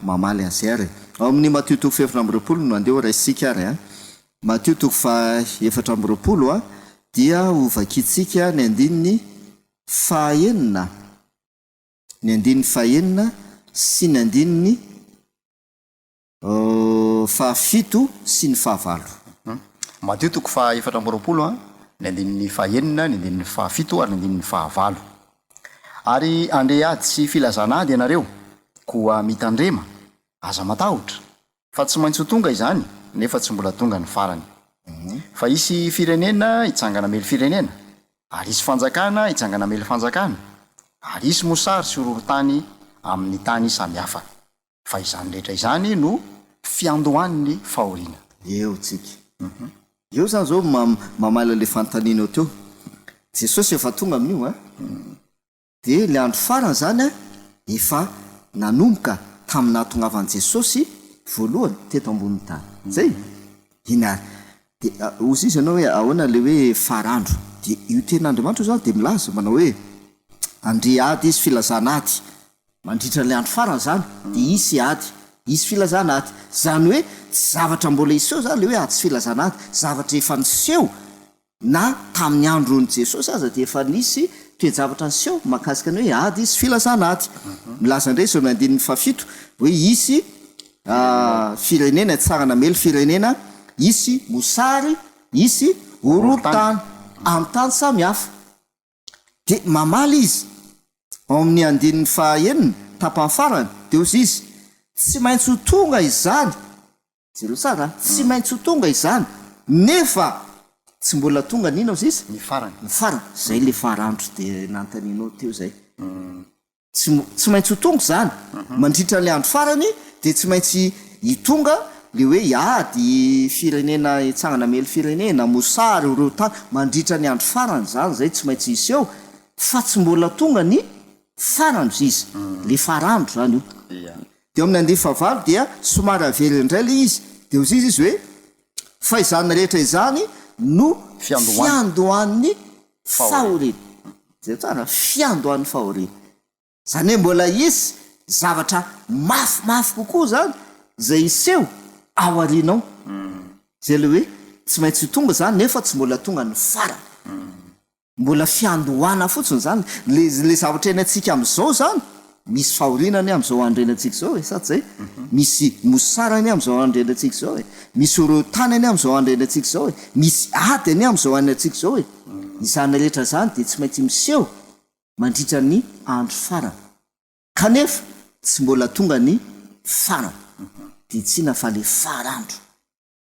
mamaly an'izay ary ao amin'ny Matthieu 7:20 no andeha raisitsika ary a. Matthieu 7:20 dia hovakitsika ny andininy fahaenina sy ny andininy fahafito sy ny fahavalo. Matthieu 7:20 ny andininy fahaenina, ny andininy fahafito ary ny andininy fahavalo. Ary ande ady sy filazana ady ianareo koa mitandrema aza matahotra fa tsy maintsy ho tonga izany nefa tsy mbola tonga ny farany. Fa isy firenena hitsangana mely firenena ary isy fanjakana hitsangana mely fanjakana ary isy mosary sy horohorontany amin'ny tany samihafa. Fa izany rehetra izany no fiandohan'ny fahoriana. Eo tsika. Eo zany zao mamala le fanontaniana eo teo. Jesosy efa tonga amin'io a. De le andro farany zany a efa nanomboka tamin'ny nahatongavan'i Jesosy voalohany teto ambony tany. Zay. Ina de ozy izy ianao hoe ahoana le hoe farandro. De io ten'Andriamanitra zao de milaza manao hoe andre ady izy filazana ady. Mandritra le andro farany zany de isy ady, isy filazana ady. Zany hoe tsy zavatra mbola iseho zany le hoe ady sy filazana ady, zavatra efa niseho na tamin'ny andron'i Jesosy aza de efa nisy toe-javatra niseho mahakasika ny hoe ady sy filazana ady. Milaza indray zao andininy fahafito hoe isy firenena hitsangana mely firenena, isy mosary, isy horohorontany amin'ny tany samihafa. De mamaly izy ao amin'ny andininy fahaenina tapany farany de ozy izy tsy maintsy ho tonga izany. Zero tsara tsy maintsy ho tonga izany nefa tsy mbola tonga nina ozy izy Ny farany. ny farany zay le farandro de nantaninao teo zay. Tsy maintsy ho tonga zany mandritra le andro farany de tsy maintsy hitonga le hoe iady firenena hitsangana mely firenena, mosary horohorontany mandritra ny andro farany zany zay tsy maintsy iseho fa tsy mbola tonga ny farandro izy le farandro zany io. De amin'ny andininy fahavalo dia somary averina indray le izy de ozy izy hoe fa izany rehetra izany no fiandohan'ny fahoriana. Zay tsara fiandohan'ny fahoriana. Zany hoe mbola isy zavatra mafimafy kokoa zany zay iseho ao arinao. Zay le hoe tsy maintsy ho tonga zany nefa tsy mbola tonga ny farany. Mbola fiandohana fotsiny zany le zavatra hainantsika amin'izao zany misy fahorinany amin'izao andro hainantsika zao e sady zay. Misy mosarany amin'izao andro hainantsika zao e, misy horohorontany amin'izao andro hainantsika zao e, misy adiny amin'izao hainantsika zao e. Izany rehetra zany de tsy maintsy miseho mandritra ny andro farany kanefa tsy mbola tonga ny farany de tsina fa le farandro.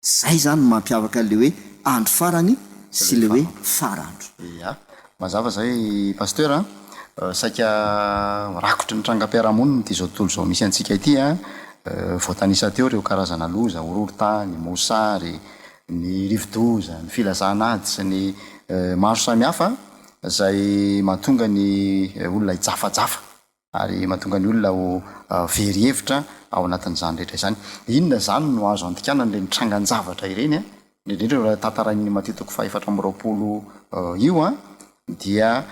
Zay zany mampiavaka le hoe andro farany sy le hoe farandro. Ya, mazava zay pasteur a. Saika rakotry ny trangam-piarahamonina ty zao tontolo zao misy antsika ity a. Voatanisa teo reo karazana loza, horohorontany, mosary, ny rivodoza, ny filazana ady sy ny maro samihafa zay mahatonga ny olona hijafajafa ary mahatonga ny olona ho very hevitra ao anatin'izany rehetra izany. Inona zany no azo antikanany le nitrangan-javatra ireny a indrindra tantarain'ny Mateo 4:20 io a dia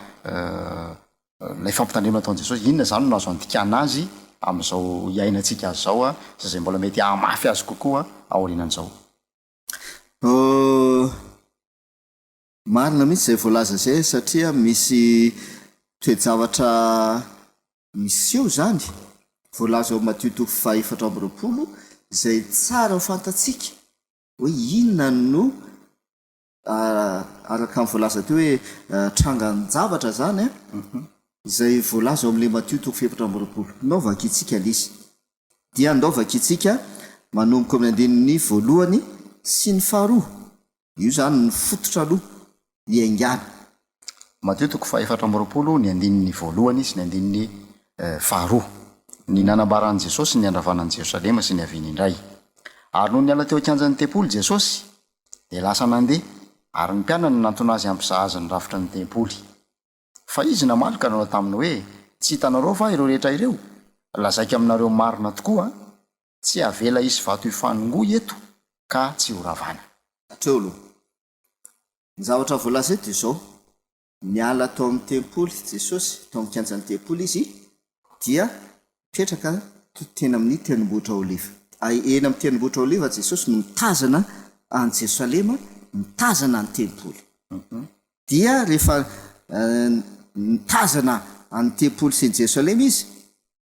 lay fampitandremana ataon' Jesosy. Inona zany no azo antikana azy amin'izao iainantsika azy zao a zay mbola mety hamafy azy kokoa aorianan'izao. Marina mihitsy zay voalaza zay satria misy toe-javatra miseho zany voalaza ao Mateo 4:20 zay tsara ho fantatsika hoe inona no araka amin'ny voalaza teo hoe trangan-javatra zany izay voalaza ao amin'le Mateo 4:20 naovaka itsika lizy dia ndaovaka itsika manomboka amin'ny andininy voalohany sy ny faharoa io zany ny fototra aloha ny aingana. Mateo 4:20 ny andininy voalohany sy ny andininy faharoa. Ny nanambaran'i Jesosy ny andravanan'i Jerosalema sy ny aviany indray. Ary noho niala teo akanjan'ny tempoly Jesosy dia lasa nandeha ary ny mpianany nantona azy ampizahazany rafitra ny tempoly. Fa izy namalika nanao taminy hoe tsy hitanareo fa ireo rehetra ireo lazaika aminareo marina tokoa tsy avela izy vato ifanongoy eto ka tsy horavana. Atreo aloha ny zavatra voalaza eto izao niala tao amin'ny tempoly Jesosy tao amin'ny kianjan'ny tempoly izy dia mipetraka tena amin'ny tendrombohitra oliva. Eny amin'ny tendrombohitra oliva Jesosy no mitazana any Jerosalema mitazana ny tempoly. Dia rehefa mitazana any tempoly sy ny Jerosalema izy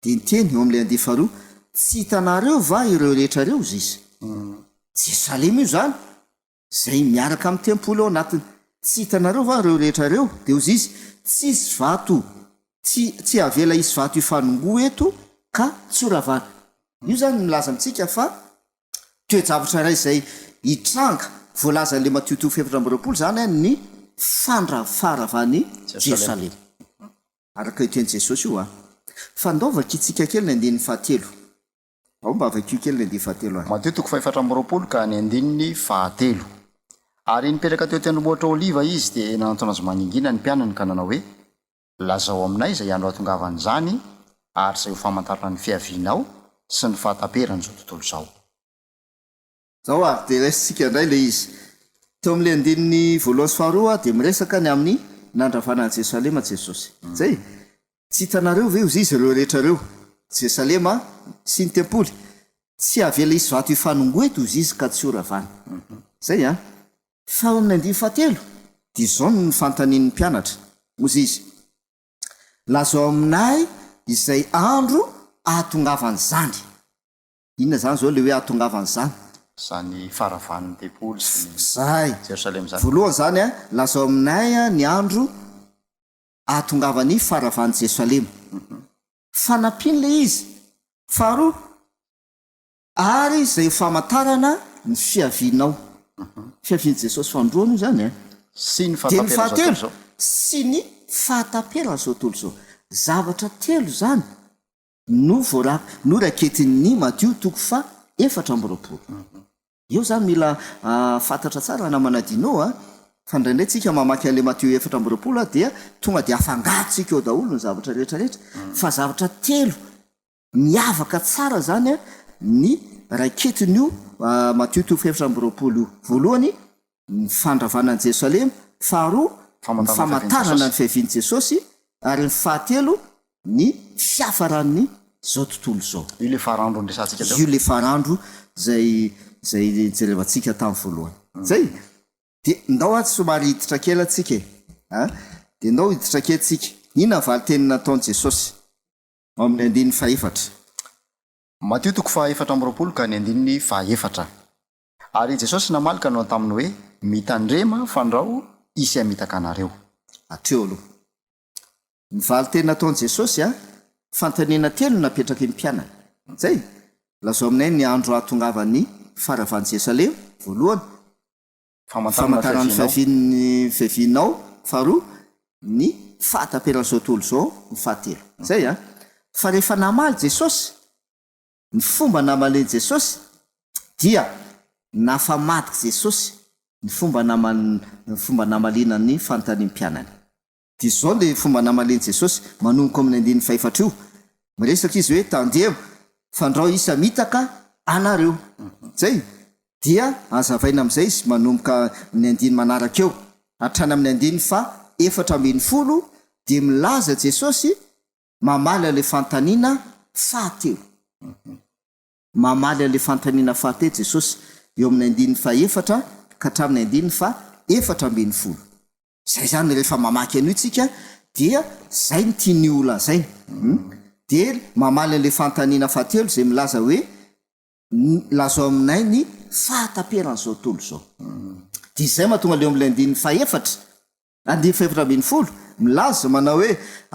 dia niteny eo amin'ilay andihy faharoa tsy hitanareo va ireo rehetra reo izy. Jerosalema io zany zay miaraka amin'ny tempoly ao anatiny. Tsy hitanareo va ireo rehetra reo dia ozy izy tsisy vato tsy avela isy vato ifanongo eto ka tsy horavana. Io zany milaza amintsika fa toe-javatra iray zay hitranga voalaza an'le Mateo 4:20 zany ny faravan'i Jerosalema. Araka io teny Jesosy io fa ndaovaka itsika kely ny andininy fahatelo. Ao mba avakio kely ny andininy fahatelo. Mateo 4:20 ka ny andininy fahatelo. Ary nipetraka teo tendrombohitra oliva izy dia nanantona azy maningina ny mpianany ka nanao hoe lazao aminay izay andro hahatongavan' izany ary izay ho famantarana ny fiavianao sy ny fahataperany izao tontolo izao. Zao ary dia raisitsika indray le izy teo amin'le andininy voalohany sy faharoa dia miresaka ny amin'ny nandravana ny Jerosalema Jesosy. Zay tsy hitanareo ve ozy izy ireo rehetra reo Jerosalema sy ny tempoly tsy avela isy vato ifanongo eto ozy izy ka tsy horavana. Zay fa ao amin'ny andininy fahatelo dia izao no fantanian'ny mpianatra ozy izy lazao aminay izay andro ahatongavan'izany. Inona zany zao le hoe ahatongavan'izany? Zany faravan'ny tempoly sy ny zay Jerosalema zany. Voalohany zany lazao aminay ny andro ahatongavan'ny faravan'i Jerosalema. Fanampiany le izy. Faharoa ary izay famantarana ny fiavianao. Fiavian'i Jesosy fandroana io zany sy ny dia ny fahataperana fahatelo sy ny fahataperana zao tontolo zao. Zavatra telo zany no raketin'ny Mateo 4:20. Io zany mila fantatra tsara na manadinao fa indraindray tsika mamaky an'le Mateo 4:20 dia tonga dia afangarotsika eo daholo ny zavatra rehetrarehetra. Fa zavatra telo miavaka tsara zany ny raketin'io Mateo 4:20 voalohany ny fandravanan'i Jerosalema, faharoa ny famantarana ny fiavian'i Jesosy ary ny fahatelo ny fiafaran'ny zao tontolo zao. Io le farandro nresantsika teo. Io le farandro zay jerevantsika tamin'ny voalohany. Zay dia ndao atsy somary hiditra kely atsika dia ndao hiditra kely tsika. Inona valy teny nataon'i Jesosy ao amin'ny andininy fahaefatra. Mateo 4:20 ka ny andininy fahaefatra. Ary Jesosy namalika nanao taminy hoe mitandrema fandrao isy hamitaka anareo. Atreo aloha ny valy teny nataon'i Jesosy fantaniana telo napetraky ny mpianany. Zay lazao aminay ny andro ahatongavan'ny faravan'i Jerosalema voalohany famantarana ny fiavianao, faharoa ny fahataperana zao tontolo zao ny fahatelo. Zay fa rehefa namaly Jesosy ny fomba namaleny Jesosy dia nafamadiky Jesosy ny fomba namalinany fanontany mpianany de zao le fomba namaleny Jesosy manomboka amin'ny andiny faefatra io miresaka izy hoe tandeo fandrao isa mitaka anareo zay dia azavaina amin'izay izy manomboka ny andiny manaraka eo hatrany amin'ny andiny fa 70 de milaza Jesosy mamaly le fantaniana fahatelo mamaly le fantaniana fahatelo Jesosy eo amin'ny andiny fa 4 ka hatramin'ny andiny fa 70 zay zany rehefa mamaky an'io tsika dia zay ny tiany ola zay de mamaly le fantaniana fahatelo zay milaza hoe lazao aminay ny fahataperan'izao tolo zao de zay mahatonga leo amin'ny andiny fa 4 andiny fa 70 milaza manao hoe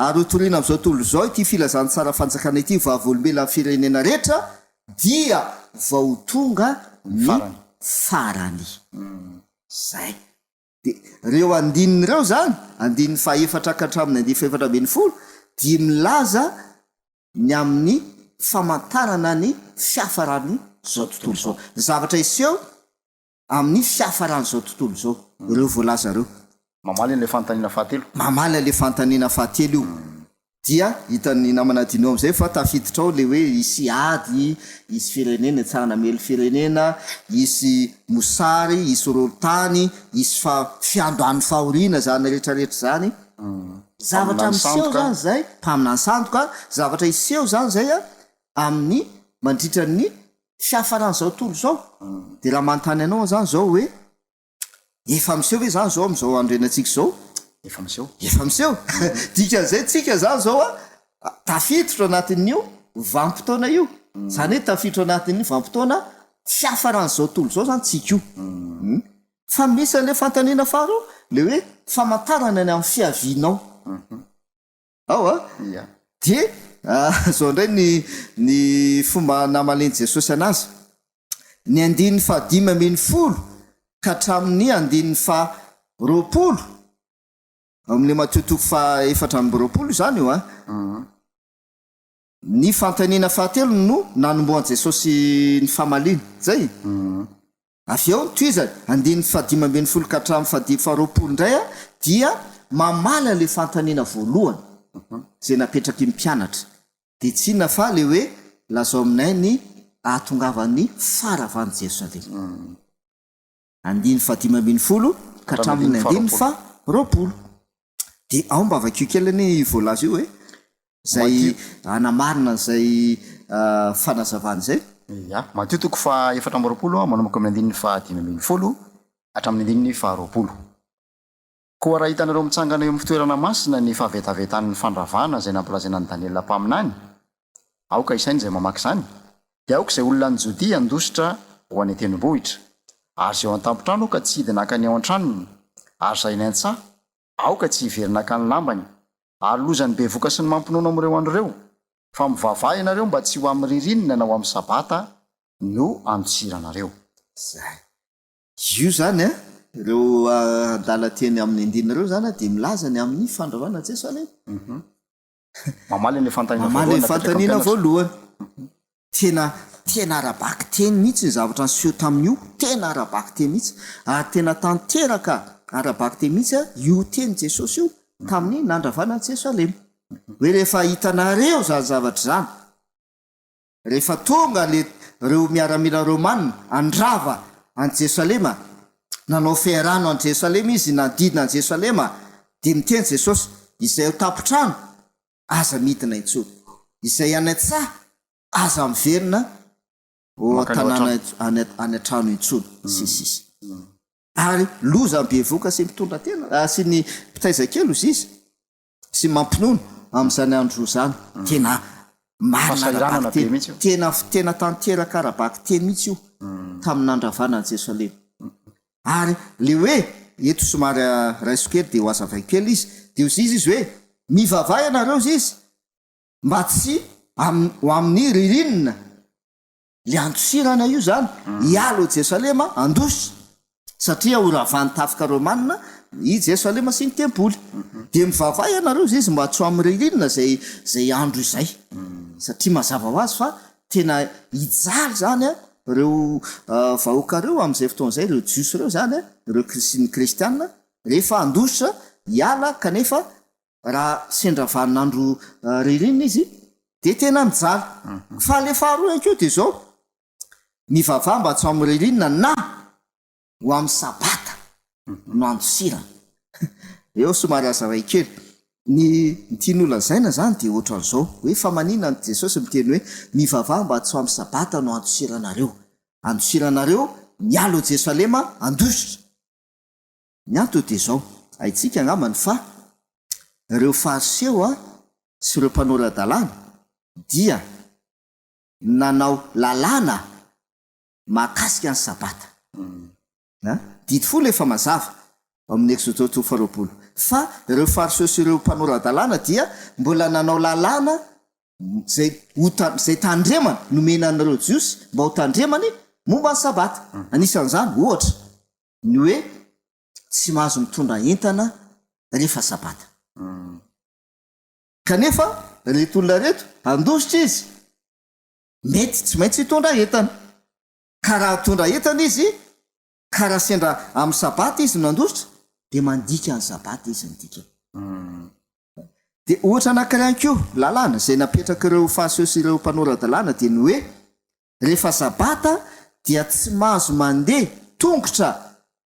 ary otoriana amin'izao tolo zao ity filazany tsara fanjakana ity vavolombela firenena rehetra dia vao tonga ny farany zay de reo andininy reo zany andiny fa 4 ka hatramin'ny andiny fa 70 dia milaza ny amin'ny famantarana ny fiafarany zao tontolo zao zavatra iseho amin'ny fiafarany zao tontolo zao ireo voalaza reo mamaly le fantaniana fahatelo mamaly le fantaniana fahatelo io dia hitany namanadinao am'izay fa tafiditra ao le hoe isy ady isy firenena tsarana mely firenena isy mosary isy rolontany isy fiandohan'ny fahoriana zany rehetrarehetra zany zavatra miseho zany zay mpaminany sandoka zavatra iseho zany zay amin'ny mandritra ny fiafarany zao tolo zao de raha manontany anao zany zao hoe efa miseho hoe zany zao am'izao andrenatsika zao efa miseho dikan'izay tsika zany zao tafiditra anatin'io vanim-potoana io zany hoe tafiditra anatin'ny vanim-potoana fiafarany zao tolo zao zany tsika io fa misy an'le fantaniana faro le hoe famantarana ny amin'ny fiavianao ao de zao ndray ny fomba namaleny Jesosy anazy ny andiny fa 5 ka hatramin'ny andiny fa 20 amin'le matotoko fa 4 zany io ny fantaniana fahatelo no nanomboan' Jesosy ny famaliny zay avy eo toizany andiny fa 5 ka hatramin'ny fa 20 ndray dia mamala le fantaniana voalohany zay napetraky mpianatra de tsy na fa le hoe lazao aminay ny ahatongavan'ny faravan'i Jerosalema andiny fa 5 ka hatramin'ny andiny fa 20 de ao mba vakio kely ny voalaza io hoe zay anamarina zay fanazavany zay matotoko fa 4 manomboka amin'ny andiny fa 5 hatramin'ny andiny fa 20 koa raha hitanareo mitsangana eo amin'ny fitoerana masina ny fahavetavetan'ny fandravana zay nampilazana ny Daniela mpaminany aoka isainy zay mamaky zany de aoka zay olona ny Jodia andositra ho any tendrombohitra ary zay ao an-tampotrano ka tsy hidina akany ao an-tranony ary zay naintsa aoka tsy hiverina akany lambany ary lozany be voka sy ny mampinoana am'ireo andro reo fa mivavaha ianareo mba tsy ho amin'ny ririnina na ho amin'ny sabata no antsiranareo zay io zany ireo andala teny amin'ny andinareo zany de milaza ny amin'ny fandravana Jerosalema mamaly le fantaniana voalohany tena arabaky teny mihitsy ny zavatra ny sio tamin'io tena arabaky teny mihitsy ary tena tanteraka arabaky teny mihitsy io teny Jesosy io tamin'ny nandravana Jerosalema hoe rehefa hitanareo zany zavatra zany rehefa tonga le reo miaramila romanina andrava any Jerosalema nanao fiarano any Jerosalema izy nadidina any Jerosalema de miteny Jesosy izay ao tampotrano aza midina intsony izay any an-tsaha aza miverina o tanàna any an-trano intsony sisisy ary loza be voka sy mitondra tena sy ny mpitaizakelo izy sy mampinono amin'izany andro zany tena marina tena tanteraka arabaky teny mihitsy io tamin'andravana any Jerosalema ary le hoe eto somary raisokely de ho azavaikely izy de ozy izy hoe mivavah ianareo izy mba tsy ho amin'ny ririnina le andosirana io zany ialo Jerosalema andosy satria oravany tafika romanina i Jerosalema sy ny tempoly de mivavah ianareo izy mba tsy ho amin'ny ririnina zay andro izay satria mazava ho azy fa tena hijaly zany reo vahoaka reo am'izay fotoana zay reo jiosy reo zany ireo ny kristianna rehefa andositra hiala kanefa raha sendravaninandro ririnina izy de tena mijala fa le faharoa iany keo de zao mivavah mba tsy ho amin'ny ririnina na ho amin'ny sabata no andosirana eo somary azavay kely ny tian'olonzaina zany de ohatran'izao hoe fa manina ny jesosy miteny hoe mivavah mba tsy ho amin'ny sabata no andosiranareo mialo jerosalema andositra ny anto de zao haitsika angambany fa ireo fariseo sy ireo mpanoradalàna dia nanao lalàna mahakasika ny sabata didy folo efa mazava amin'ny exodoto faroapolo fa ireo fariseo sy ireo mpanoradalàna dia mbola nanao lalàna zay tandremana nomenanareo jiosy mba ho tandremany momba ny sabata anisan'izany ohatra ny hoe tsy mahazo mitondra entana rehefa sabata kanefa reto olona reto andositra izy mety tsy maintsy hitondra entana ka raha tondra entana izy ka raha sendra amin'ny sabata izy no andositra de mandika ny sabata izy midika de ohatra anankiray ko lalàna zay napetraka ireo fariseo sy ireo mpanoradalàna de ny hoe rehefa sabata dia tsy mahazo mandeha tongotra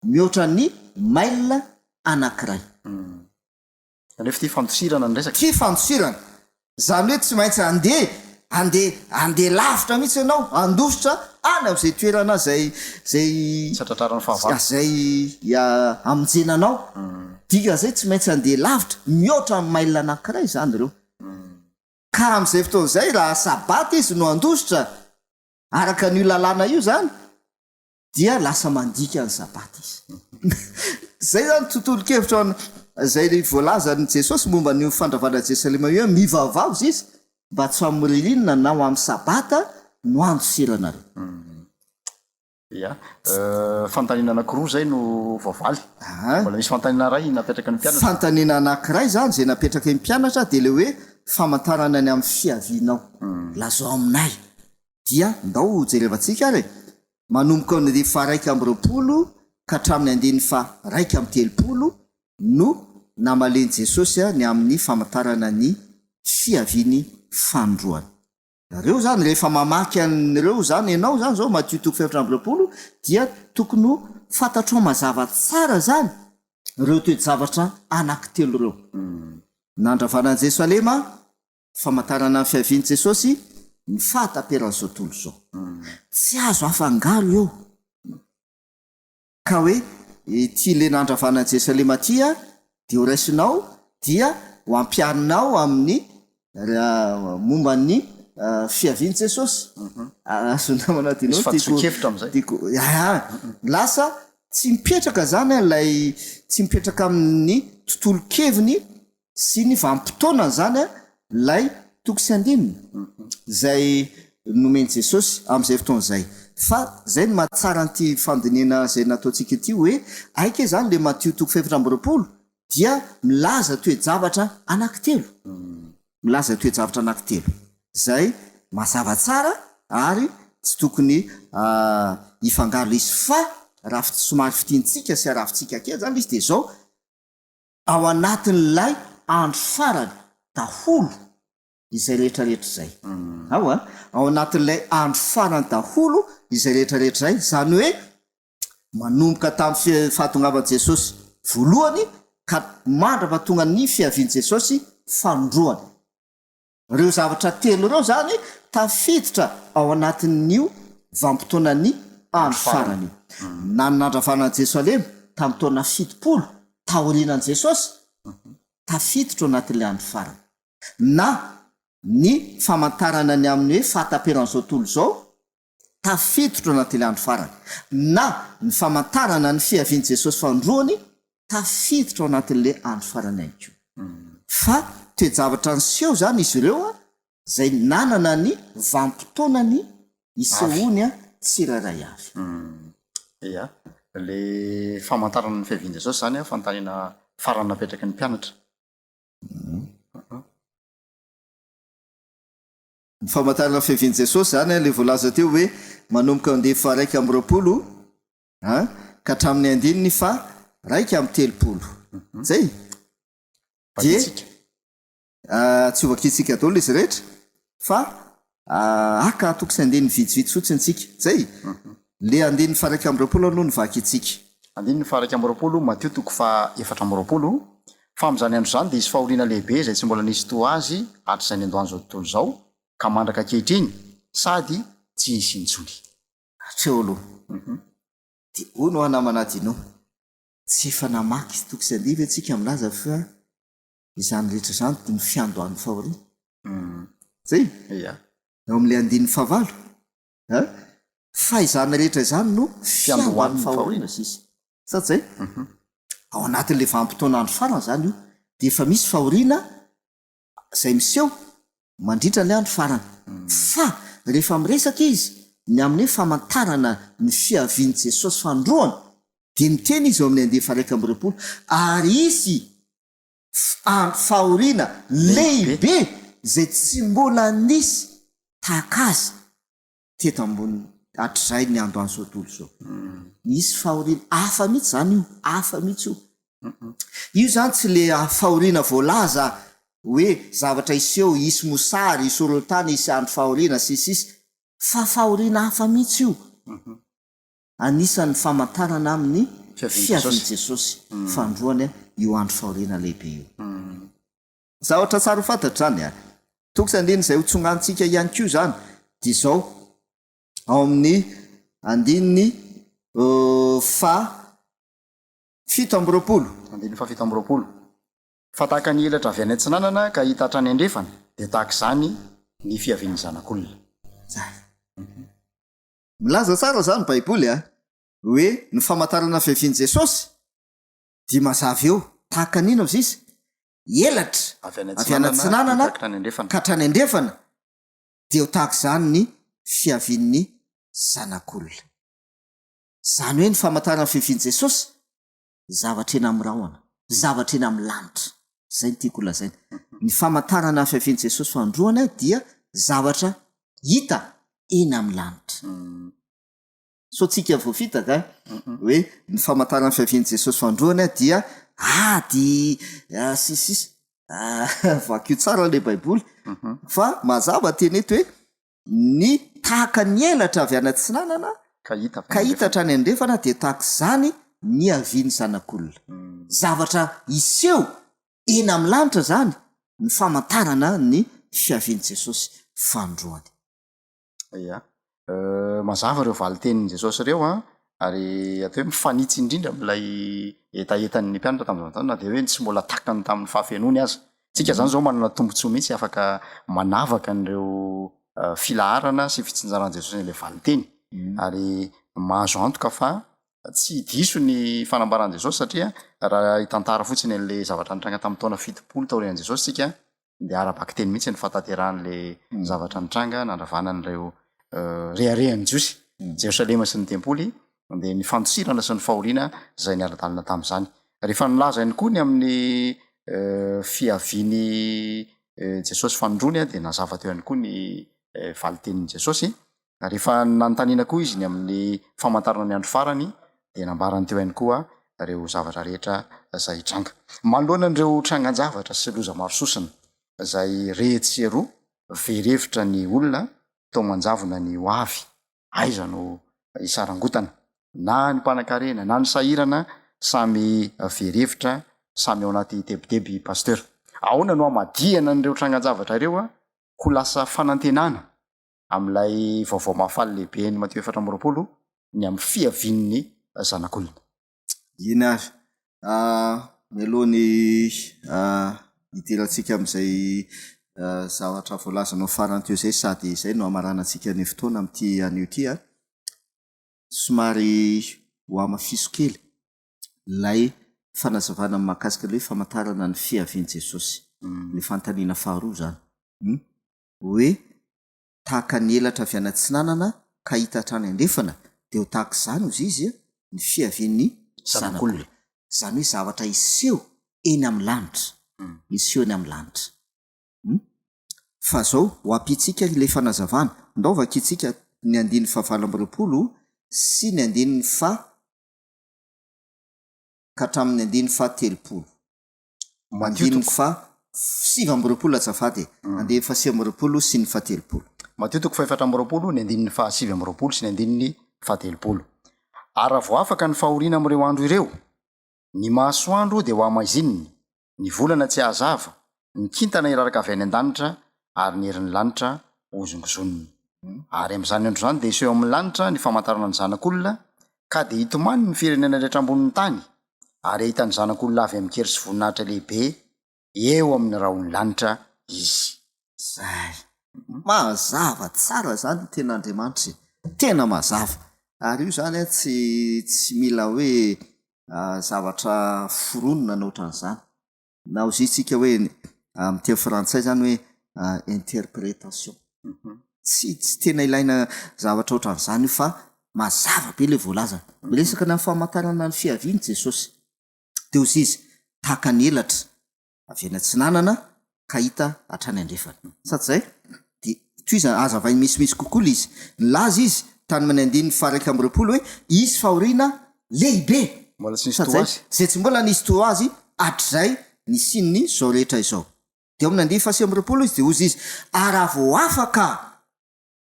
mihoatra ny mailina anankiray nefa ty fandosirana ny resaka ty fandosirana zany hoe tsy maintsy andeha lavitra mihitsy ianao andositra any am'izay toerana zay satratrarany fahavalo zay amonjenanao dika zay tsy maintsy andeha lavitra mihoatra ny mailina anankiray zany ireo ka am'izay fotoan'izay raha sabata izy no andositra araka n'io lalàna io zany dia lasa mandika ny sabata izy zay zany tontolo kevitra zay voalazany jesosy momba ny fandravana jerosalema io mivavao izy mba tsy amin'ny ririnina na ho amin'ny sabata no andosiranareo ia fantanina anankiroa zay no voavaly mbola misy fantanina ray napetraka ny mpianatra fantanina anankiray zany zay napetraka ny mpianatra de le hoe famantarana ny amin'ny fiavianao lazao aminay dia ndao jerevantsika ary manomboka ny fa 1 ka hatramin'ny andeny fa 1 no namaleny jesosy ny amin'ny famantarana ny fiaviny fandroany reo zany rehefa mamaky an'ireo zany ianao zany zao Matthieu 7:20 dia tokony fantatrao mazava tsara zany reo toe-javatra anankitelo reo nandravana ny Jerosalema famantarana ny fiaviany Jesosy ny fahataperan'izao tontolo zao tsy azo afangaro eo ka hoe ty le nandravana ny Jerosalema tia de ho raisinao dia ho ampiarinao amin'ny momban'ny fiaviany Jesosy azonamana lasa tsy mipetraka zany lay tsy mipetraka amin'ny tontolo keviny sy ny vampitoanany zany lay toko sy andinina zay nomeny Jesosy am'izay fotoan'izay fa zay ny mahatsara nyty fandinena zay nataontsika ty hoe aike zany le Matthieu 7:20 dia milaza toe-javatra anankitelo zay mazava tsara ary tsy tokony ifangaro izy fa raha somary fitiantsika sy arafintsika kely zany izy de zao ao anatin'lay andro farany daholo izay rehetrarehetra zay ao anatin'lay andro farany daholo izay rehetrarehetra zay zany hoe manomboka tamin'ny fahatongavan'i Jesosy voalohany ka mandrapa tonga ny fiaviany Jesosy fandroany reo zavatra telo reo zany tafiditra ao anatin'io vampitoanany andro farany na nandravana Jerosalema tamin'ny taona 70 taorianan'i Jesosy tafiditra ao anatin'ilay andro farany na ny famantarana ny amin'ny hoe fahataperan'izao tontolo zao tafiditra ao anatin'ilay andro farany na ny famantarana ny fiaviany Jesosy fandroany tafiditra ao anatin'ilay andro farany ihany koa fa toe-javatra ny seho zany izy ireo zay nanana ny vampitoanany isehoany tsiraray avy ia le famantarana ny fiaviany Jesosy zany fantanina farany napetraka ny mpianatra ny famantarana fiaviany Jesosy zany le voalaza teo hoe manomboka andeha fa 1:20 ka hatramin'ny andininy fa 1:30 zay de tsy ovakitsika dolo izy rehetra fa aka atokisy andiny vitsivitsy fotsiny tsika zay le andiny fa 1:20 aloha ny vaky itsika andiny fa 1:20 matio toko fa 4:20 fa am'izany andro zany de izy fahoriana lehibe zay tsy mbola nisy to azy hatrizay ny andohany zao tontolo zao ka mandraka kehitriny sady tsy hisy intsony atreo aloha de o no anamanady ino tsy efa namaky izy tokisy andivy atsika milaza fa izany rehetra zany ny fiandohan'ny fahoriana zay ia eo am'le andiny favalo fa izany rehetra izany no fiandohan'ny fahoriana sisy sady zay ao anatin'le vanim-potoanandro farana zany io de efa misy fahoriana zay miseho mandritra ny andro farana fa rehefa miresaka izy ny amin'ny famantarana ny fiaviany Jesosy fandroana de miteny izy eo amin'ny andeha fa 1:20 ary isy fahoriana lehibe zay tsy mbola nisy takazy teto ambony hatrizay ny andro any sotontolo zao misy fahoriana hafa mihitsy zany io hafa mihitsy io zany tsy le fahoriana voalaza hoe zavatra iseho isy mosary isy orotany isy andro fahoriana sisisy fa fahoriana hafa mihitsy io anisan'ny famantarana amin'ny fiaviany Jesosy fandroany io andro fahoriana lehibe io zavatra tsara ho fantatra zany tokosy andiny zay ho tsongantsika ihany ko zany de zao ao amin'ny andininy fa 7:20 andiny fa 7:20 fa tahaka ny elatra avy any antsinanana ka hita hatrany andrefana de tahaka izany ny fiaviany zanak'olona zay milaza tsara zany baiboly hoe ny famantarana fiaviany Jesosy de mazava eo tahaka nino azy izy elatra avy any antsinanana ka hatrany andrefana de ho tahaka izany ny fiavian'ny zanak'olona zany hoe ny famantarana fiaviany Jesosy zavatra eny amin'ny rahona zavatra eny amin'ny lanitra zay ny tiako olazaina ny famantarana fiaviany Jesosy fandroana dia zavatra hita eny amin'ny lanitra so tsika voafitaka hoe ny famantarana fiaviany Jesosy fandroana dia ady sisisy vakio tsara le baiboly fa mazava teny eto hoe ny tahaka ny elatra avy any antsinanana ka hita hatrany andrefana de tahaka izany ny aviany zanak'olona zavatra iseho eny amin'ny lanitra zany ny famantarana ny fiaviany Jesosy fandroany ia mazava reo valitenin' Jesosy reo ary atao hoe mifanitsy indrindra am'ilay etaetan'ny mpianatra tam'zana de hoe tsy mbola takany tamin'ny fahafenony azy tsika zany zao manana tombontsoa mihitsy afaka manavaka an'ireo filaharana sy fitsinjaran'i Jesosy n'le valiteny ary mahazo antoka fa tsy diso ny fanambaran'i Jesosy satria raha hitantara fotsiny an'le zavatra nitranga tamin'ny taona 70 taorian'i Jesosy tsika de arabaky teny mihitsy ny fataterahan'le zavatra nitranga nandravana an'ireo reharehan'ny Jiosy Jerosalema sy ny tempoly de ny fandosirana sy ny fahoriana zay ny ara-dalina tam'izany rehefa nilaza ihany koa ny amin'ny fiaviany Jesosy fandrony de nazava teo ihany koa ny valitenin'i Jesosy rehefa nanontaniana koa izy ny amin'ny famantarana ny andro farany de nambarany teo ihany koa reo zavatra rehetra zay tranga manoloana an'ireo trangan-javatra sy loza maro sosina zay rehetry roa verevitra ny olona tao manjavona ny hoavy aiza no isarangotana na ny mpanan-karena na ny sahirana samy verevitra samy ao anaty tebiteby pasteur ahoana no amadiana n'ireo trangan-javatra ireo ho lasa fanantenana am'ilay vaovao mahafaly lehibe ny Mateo 4:20 ny amin'ny fiavin'ny zanak'olona iny azy melohany hideratsika am'izay zavatra voalazanao farany teo zay sady zay no amaranantsika ny fotoana am'ty anio ty somary ho amafiso kely lay fanazavana amin'ny mahakasika le hoe famantarana ny fiaviany Jesosy le fantaniana faharoa zany hoe tahaka ny elatra avy any antsinanana ka hita hatrany andrefana de ho tahaka izany ozy izy ny fiavian'ny zanak'olona zany hoe zavatra iseho eny amin'ny lanitra iseho eny amin'ny lanitra fa zao ho ampitsika le fanazavana ndaovaka itsika ny andiny fa 20 sy ny andiny fa ka hatramin'ny andiny fahatelopolo andiny fa 7 azafady andeha fa 8 sy ny fahatelopolo mateotiko fa 7 ny andininy fa 7 sy ny andininy fahatelopolo ary raha vo afaka ny fahoriana am'ireo andro ireo ny masoandro de ho amaizininy ny volana tsy ahazava ny kintana iraraka avy any an-danitra ary ny herin'ny lanitra ozongozoniny ary am'izany andro zany de iseho amin'ny lanitra ny famantarana ny zanak'olona ka de hitomany ny firenena rehetra ambonin'ny tany ary ahitany zanak'olona avy am'kery sy voninahitra lehibe eo amin'ny raon'ny lanitra izy zay mazava tsara zany tena andriamanitra tena mazava ary io zany tsy mila hoe zavatra foronona na ohatran'izany na ozitsika hoe am'teny frantsay zany hoe interprétation tsy tena ilaina zavatra ohatran'izany io fa mazava be le voalazana milesaka na famantarana ny fiaviany jesosy de ozy izy tahaka ny elatra avy ena tsinanana ka hita hatrany andrefana sady zay de toiza azavainy misimisy kokoa l izy nylaza izy tany many andiny faraika am'roapolo hoe izy fahoriana lehibe zay tsy mbola nisy to azy atrzay ny sininy zao rehetra izao de amin'ny andiny fa 8 izy de ozy izy araha vo afaka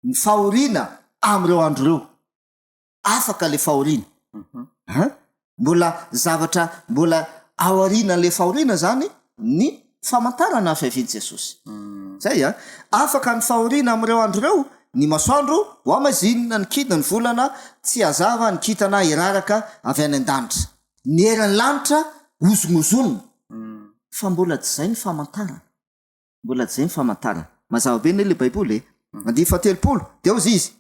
ny fahoriana am'ireo andro reo afaka le fahoriana mbola zavatra mbola aoriana le fahoriana zany ny famantarana fiaviany jesosy zay afaka ny fahoriana am'ireo andro reo ny masoandro ho amazinina ny kida ny volana tsy azava ny kitana iraraka avy any an-danitra ny herin'ny lanitra ozongozonina fa mbola tsy zay ny famantarana mbola tsy zay ny famantarana mazava be ne le baiboly andiny fahatelopolo de ozy izy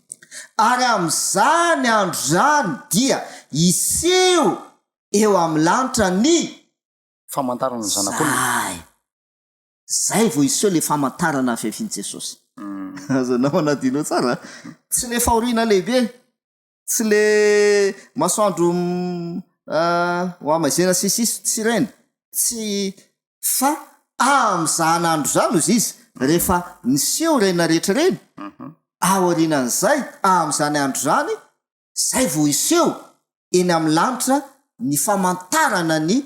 ary am'izany andro zany dia iseho eo amin'ny lanitra ny famantarana ny zanak'olona zay vo iseho le famantarana fiaviany jesosy azanao anadinao tsara tsy le fahoriana lehibe tsy le masoandro ho amazena sisisy tsy reny tsy fa am'izany andro zany ozy izy rehefa niseho rena rehetra reny aorinan'zay am'izany andro zany zay vo iseho eny amin'ny lanitra ny famantarana ny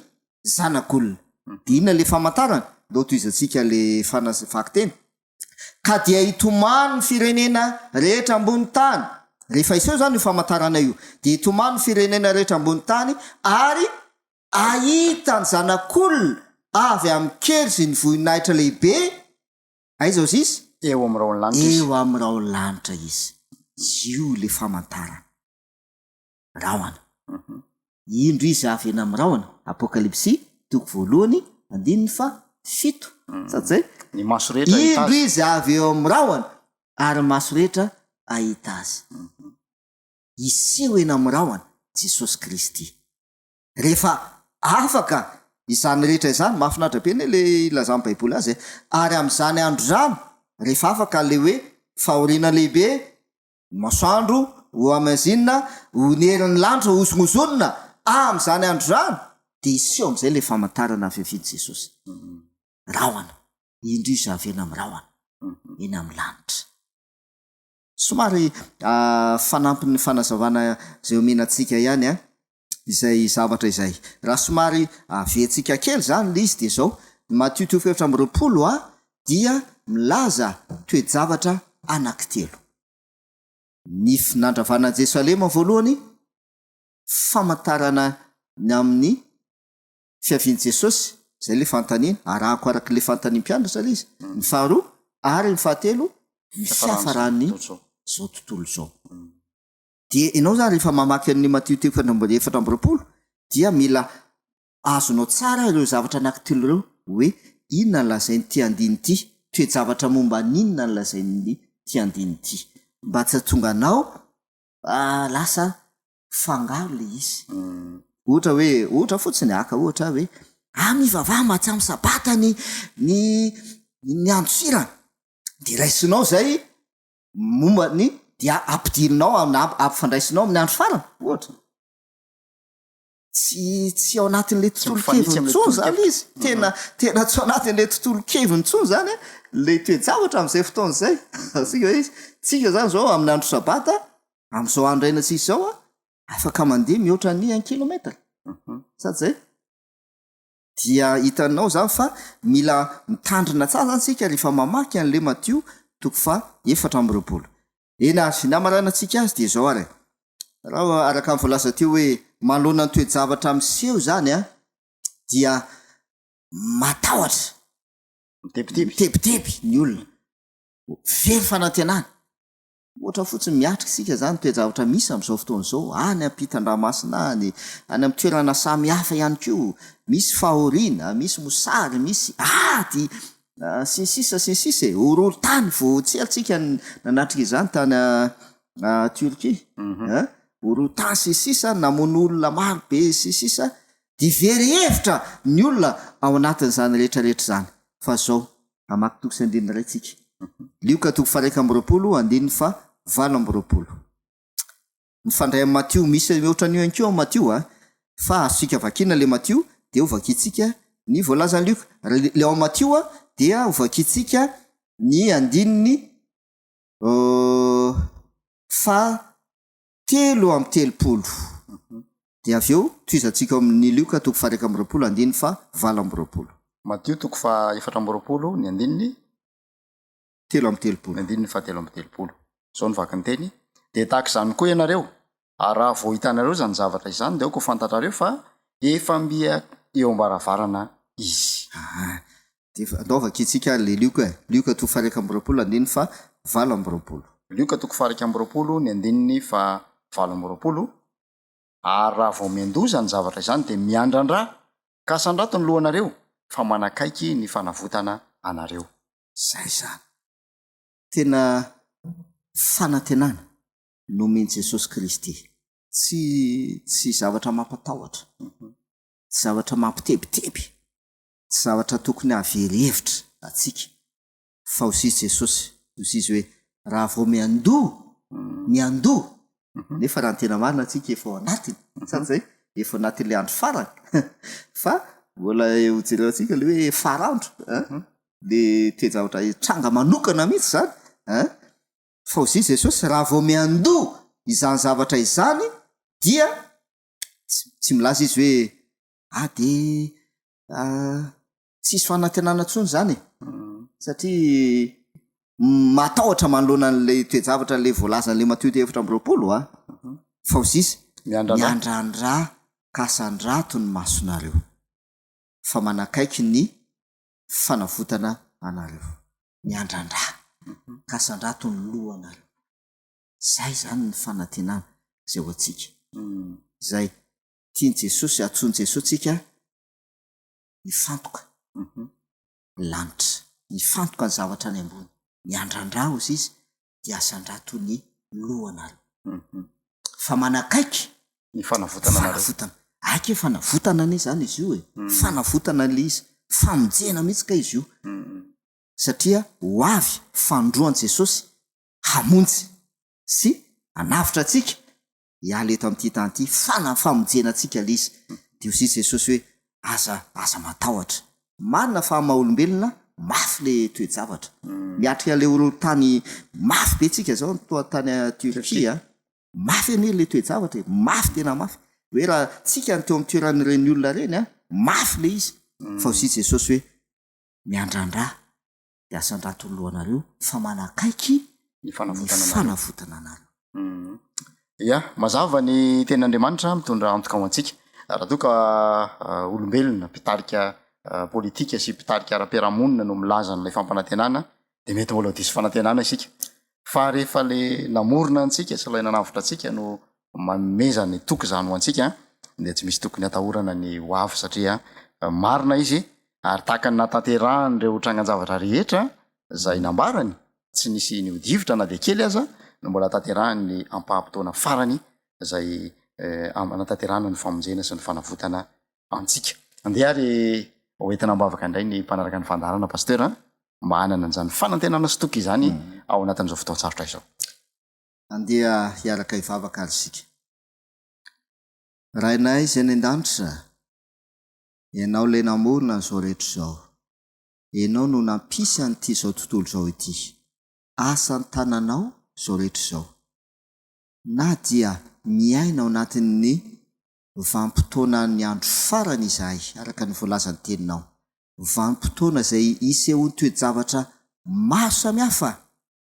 zanak'olona de inona le famantarana dao toizatsika le fanafaky teny ka dia hitomany ny firenena rehetra ambony tany rehefa iseho zany io famantarana io de hitomany ny firenena rehetra ambony tany ary ahitany zanak'olona avy am'ny kery sy ny voninahitra lehibe aiza ozy izy eo am'rao lanitra eo am'rao lanitra izy io le famantarana raoana indro izy avy ena am'raoana apokalipsy toko voalohany andininy fa 7 sady zay ny maso rehetra indro izy avy eo am'raoana ary maso rehetra ahita azy iseho ena am'raoana jesosy kristy rehefa afaka izany rehetra izany mahafinaritra be ne le ilazany baiboly azy ary am'izany andro zany rehefa afaka le hoe fahoriana lehibe masoandro ho amazinina ho nerin'ny lanitra ozongozonina am'izany andro zany de iseho am'izay le famantarana fiaviany jesosy raoana indro izy avy ena am'raoana eny am'ny lanitra somary fanampin'ny fanazavana zay omenatsika ihany izay zavatra izay raha somary avetsika kely zany le izy de zao Matthieu 7:20 dia milaza toe-javatra anankitelo ny finandravana Jerusalema voalohany famantarana ny amin'ny fiaviany Jesosy zay le fantaniana arahako araka le fantaniany mpianatra le izy ny faharoa ary ny fahatelo ny fiafarany zao tontolo zao de ianao zany rehefa mamaky an'ny Matthieu 7:20 dia mila azonao tsara ireo zavatra anankitelo reo hoe inona ny lazainy ty andiny ty toe-javatra momba ninona ny lazainy ty andiny ty mba tsy tonga anao lasa fangaro le izy ohatra hoe ohatra fotsiny aka ohatra hoe mivavaha mahatsamy sabata ny andosirana de raisinao zay mombany dia ampidirinao ampifandraisinao amin'ny andro farana ohatra tsy ao anatin'le tontolo kevintsony zany izy tena tsy ao anatin'le tontolo kevintsony zany le toe-javatra am'izay fotoana zay asika izy tsika zany zao amin'ny andro sabata am'izao andro aina tsisy zao afaka mandeha mihoatra ny 1 kilometra sady zay dia hitanao zany fa mila mitandrina tsara zany tsika rehefa mamaky an'le matio toko fa 4 ena sy namarana antsika azy de zao ary raha araka ny voalaza teo hoe malona ny toejavatra miseho zany a dia matahotra mitebiteby ny olona very fanantenana ohatra fotsiny miatrika isika zany toejavatra misy am'izao fotoana zao any ampitan-dranomasina any amin'ny toerana samy hafa ihany ko misy fahoriana misy mosary misy ady sisy horohorontany vo tsy alitsika nanatrika izany tany Turquie horohorontany sisisa namon'olona maro be sisisa de very hevitra ny olona ao anatin'izany rehetrarehetra zany fa zao amaky toko sy andinina ray tsika lioka toko 1:20 mifandray amin'ny Matio misy ohatran'io ihany koa Matio fa asika vakina le Matio de ovakitsika ny voalazany lioka le ao Matio dia ovakitsika ny andininy 3:30 de avy eo toizantsika amin'ny lioka toko 1:20 Matio toko 4:20 ny andininy 3:30 andininy 3:30 zao ny vakiny teny de tahaka izany koa ianareo raha vao hitanareo zany zavatra izany de ao ko fantatrareo fa efa mbia eo ambaravarana izy de anaovakitsika le lioka toko 1:20 andininy 20 lioka toko 1:20 ny andininy 20 ary raha vao miandoza ny zavatra izany de miandrandra ka sandrato ny lohanareo fa manakaiky ny fanavotana anareo zay zany tena fanantenana nomeny Jesosy Kristy tsy zavatra mampatahotra tsy zavatra mampitebiteby tsy zavatra tokony avery hevitra atsika fa osy Jesosy osy hoe raha vao miandoha nefa raha ny tena marina atsika efa ao anatiny sady zay efa anatin'le andro farany fa mbola hojereo atsika le hoe farandro le toejavatra tranga manokana mihitsy zany fa osy Jesosy raha vao miandoha izany zavatra izany dia tsy milaza izy hoe de tsisy fanantenana ntsony zany satria matahotra manoloana n'le toejavatra le voalazan'le Matio 4:20 fa osy izy miandrandra kasandrato ny masonareo fa manakaiky ny fanavotana anareo miandrandra kasandrato ny lohanareo zay zany ny fanantenana zay ho atsika zay tiany Jesosy atsony Jesosy tsika mifantoka lanitra mifantoka ny zavatra any ambony miandrandra ozy izy de asandrato ny lohanareo fa manakaiky ny fanavotana aiky fanavotana ane zany izy io fanavotana le izy famonjena mihitsy ka izy io satria ho avy fandroan Jesosy hamonjy sy anavitra atsika hiala eto amin'ity tany ity famonjena atsika le izy de ozy Jesosy hoe aza matahotra marina fa maha-olombelona mafy le toejavatra miatrika le horohorontany mafy be tsika zao toa tany Turquie mafy ane le toejavatra mafy tena mafy hoe raha tsika ny teo amin'ny toeran'ireny olona reny mafy le izy fa ozy Jesosy hoe miandrandra de asandrato ny lohanareo fa manakaiky ny fanavotana anareo mazava ny ten'Andriamanitra mitondra antoka ho antsika raha toa ka olombelona mpitarika politika sy mpitarika ara-piarahamonina no milaza n'ilay fampanantenana de mety mbola diso fanantenana isika fa rehefa le namorona antsika sy lay nanavitra antsika no mameza ny toky zany ho antsika de tsy misy tokony atahorana ny ho avy satria marina izy ary tahaka ny natanterahanyireo trangan-javatra rehetra zay nambarany tsy nisy ny hodivitra na de kely aza no mbola tanterahany ny ampahampitoana farany zay natanterahana ny famonjena sy ny fanavotana antsika andeha ary hoentina mbavaka indray ny mpanaraka ny fandarana pasteur mba hanana an'izany fanantenana sy toky izany ao anatin'izao fotoan-tsarotra izao andeha hiaraka hivavaka ary sika raha inay izy any an-danitra ianao le namorona n'izao rehetra zao ianao no nampisy an'ity zao tontolo zao ity asa ny tananao zao rehetra zao na dia miaina ao anatin'ny vanim-potoana ny andro farany izahay araka ny voalazany teninao vanim-potoana zay isehony toe-javatra maro samihafa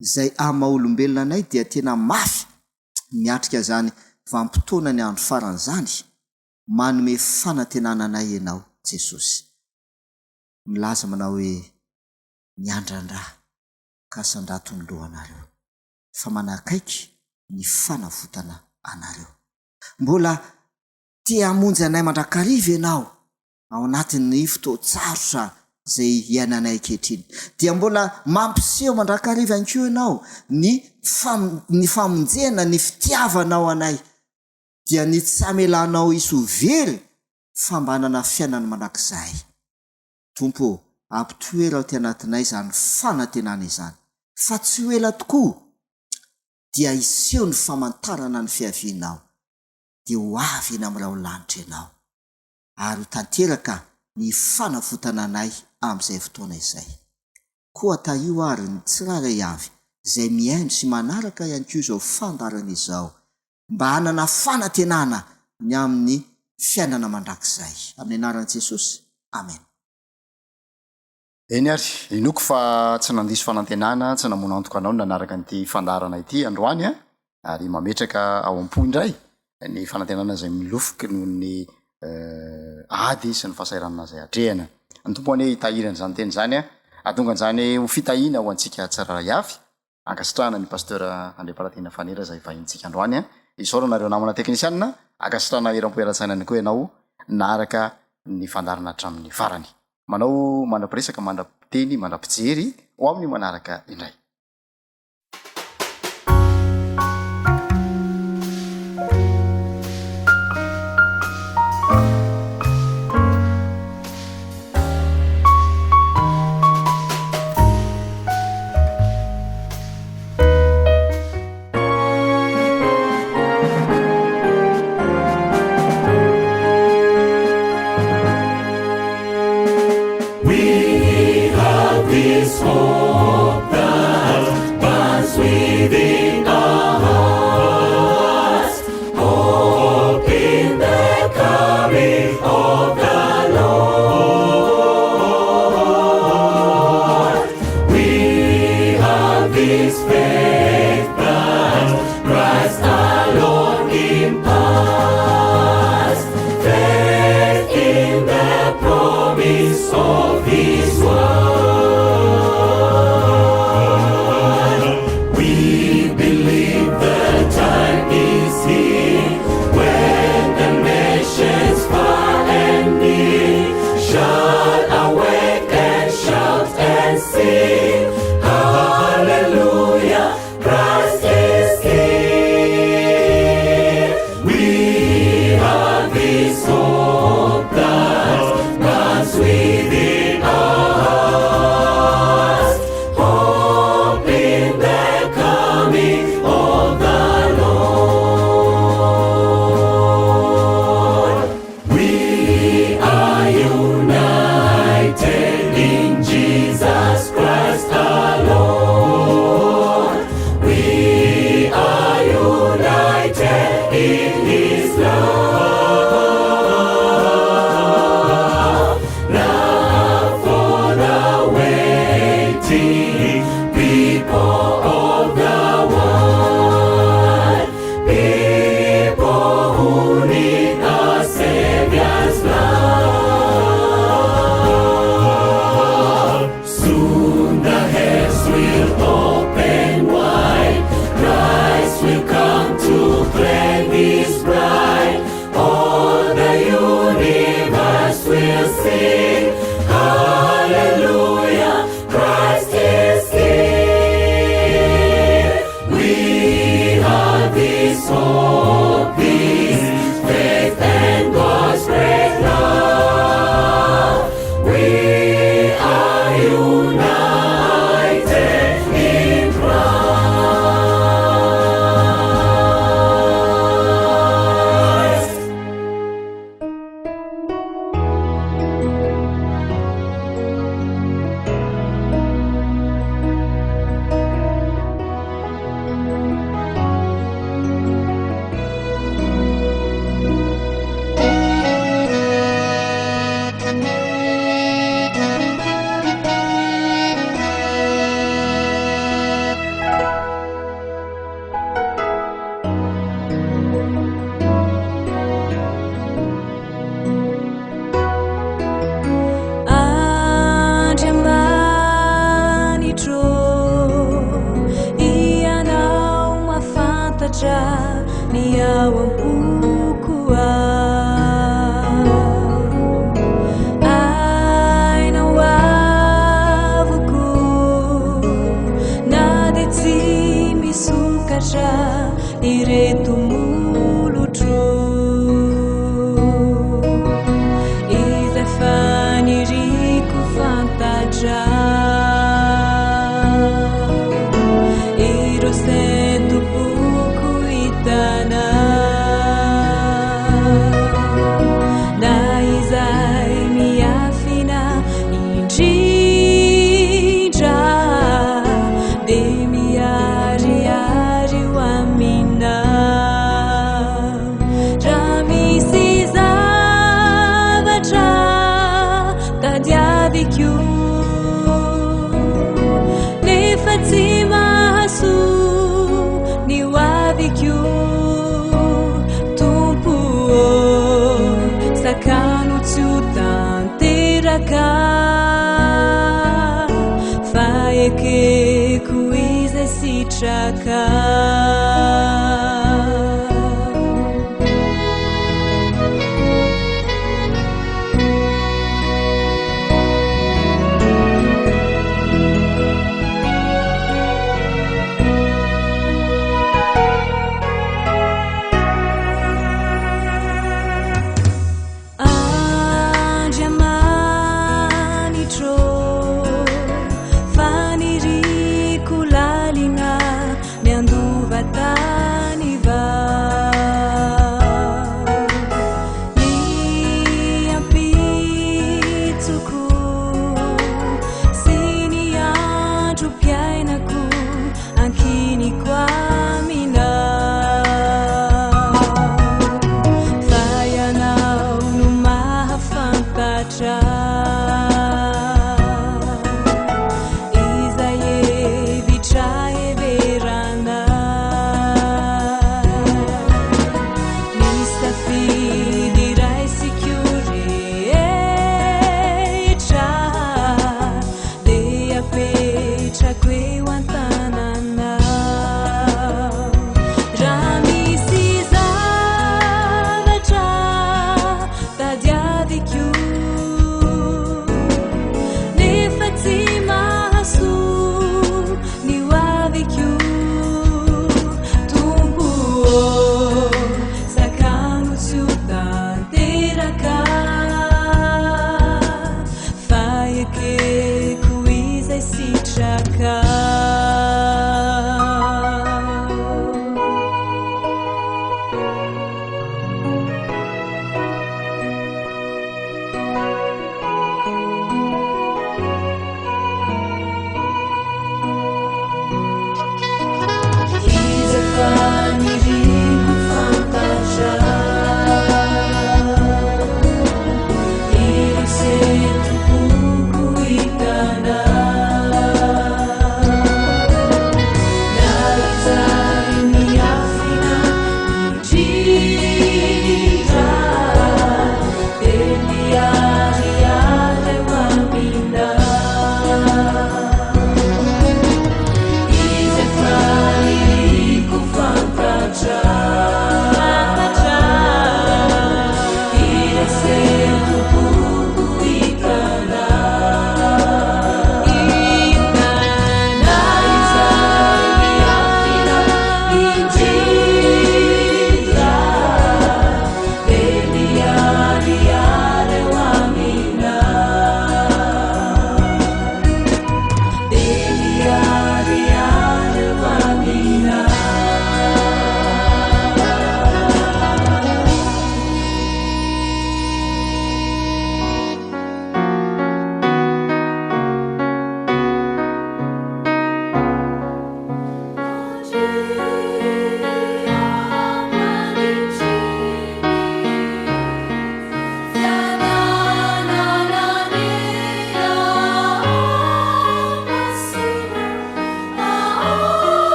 zay amaha-olombelona anay dia tena mafy miatrika zany vanim-potoana ny andro farany zany manome fanantenana anay ianao Jesosy milaza manao hoe miandrandra ka sandrato ny lohanareo fa manakaiky ny fanavotana anareo mbola tia hamonjy anay mandrakariva ianao ao anatin'ny fotoan-tsarotra zay iainanay kehitriny dia mbola mampiseho mandrakariva anko ianao ny famonjena ny fitiavanao anay dia ny tsy hamelanao isovery fambanana fiainany manakizay tompo ampitoera ao ty anatinay zany fanantenana izany fa tsy ho ela tokoa dia iseho ny famantarana ny fiavianao dia ho avy eny amin'irao lanitra ianao ary ho tanteraka ny fanavotana anay amin'izay fotoana izay koa taio ary ny tsiraray avy zay miaino sy manaraka ihany koa izao fandarana izao mba hanana fanantenana ny amin'ny fiainana mandrakizay amin'ny anaran'i Jesosy amen. Eny ary inoko fa tsy nandiso fanantenana tsy namono antoka anao nanaraka n'ity fandarana ity androany ary mametraka ao am-po indray ny fanantenana zay milofoky noho ny ady sy ny fahasairanana zay atrehana ny tompo any hitahirany zany teny zany atonga an'izany ho fitahina ho antsika tsiraray avy ankasitrahana ny pasteur Andriaparatena Fanera zay vahintsika androany isaora nareo namana teknisianina ankasitrahana eram-poeratsainany koa ianao naraka ny fandarana hatramin'ny farany manao mandrapiresaka mandrapiteny mandrapijery ho amin'ny manaraka indray. This hope that burns within our hearts, hope in the coming of the Lord. We have this faith that Christ alone imparts, faith in the promise of His word. Hallelujah, Christ is King. We have this hope that burns within. ni ao ampokoa ainao avoko na de tsy misokatra ireto molotro izay faniriko fantatra ireo sentopoko hitana na izay miafina indrindra de miariary ho amina raha misy zavatra tadiaviko nefa tsy mahaso ny hoaviko tompo sakano tsy ho tanteraka fa ekeko izay sitraka andriamanitro faniriko lalina miandova tany va ny ampitsoko sy ny androm-piainako ankiniko amina fa ianao no mahafantatra izay hevitra heverana misafidy raisiko rehetra de apetrako eo an-tanana raha misy zavatra tadiaviko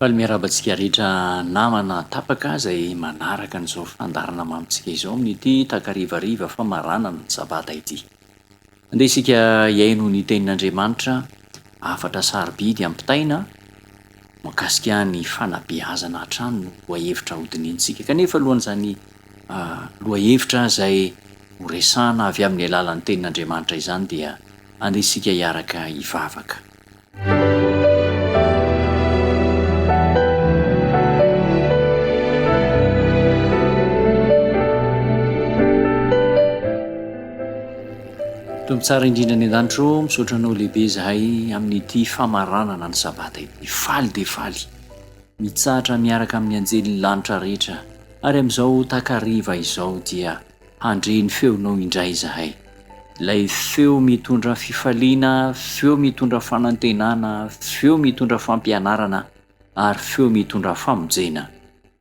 Faly miarabantsika rehetra namana tapaka izay manaraka n'izao fandarana mamitsika izao amin'ity takarivariva fa maranana ny sabata ity. Andeha isika iaino ny tenin'Andriamanitra afatra sarobidy ampitaina makasika ny fanabeazana hatrany no lohahevitra hodiniantsika. Kanefa alohan'izany lohahevitra izay horesahana avy amin'ny alalan'ny tenin'Andriamanitra izany dia andeha isika hiaraka hivavaka. Tsara indrindra ny an-danitro misaotranao lehibe zahay amin'ity famaranana ny sabata ity. Faly dia faly mitsahatra miaraka amin'ny anjelin'ny lanitra rehetra ary amin'izao takariva izao dia handre ny feonao indray zahay. Ilay feo mitondra fifaliana, feo mitondra fanantenana, feo mitondra fampianarana ary feo mitondra famonjena.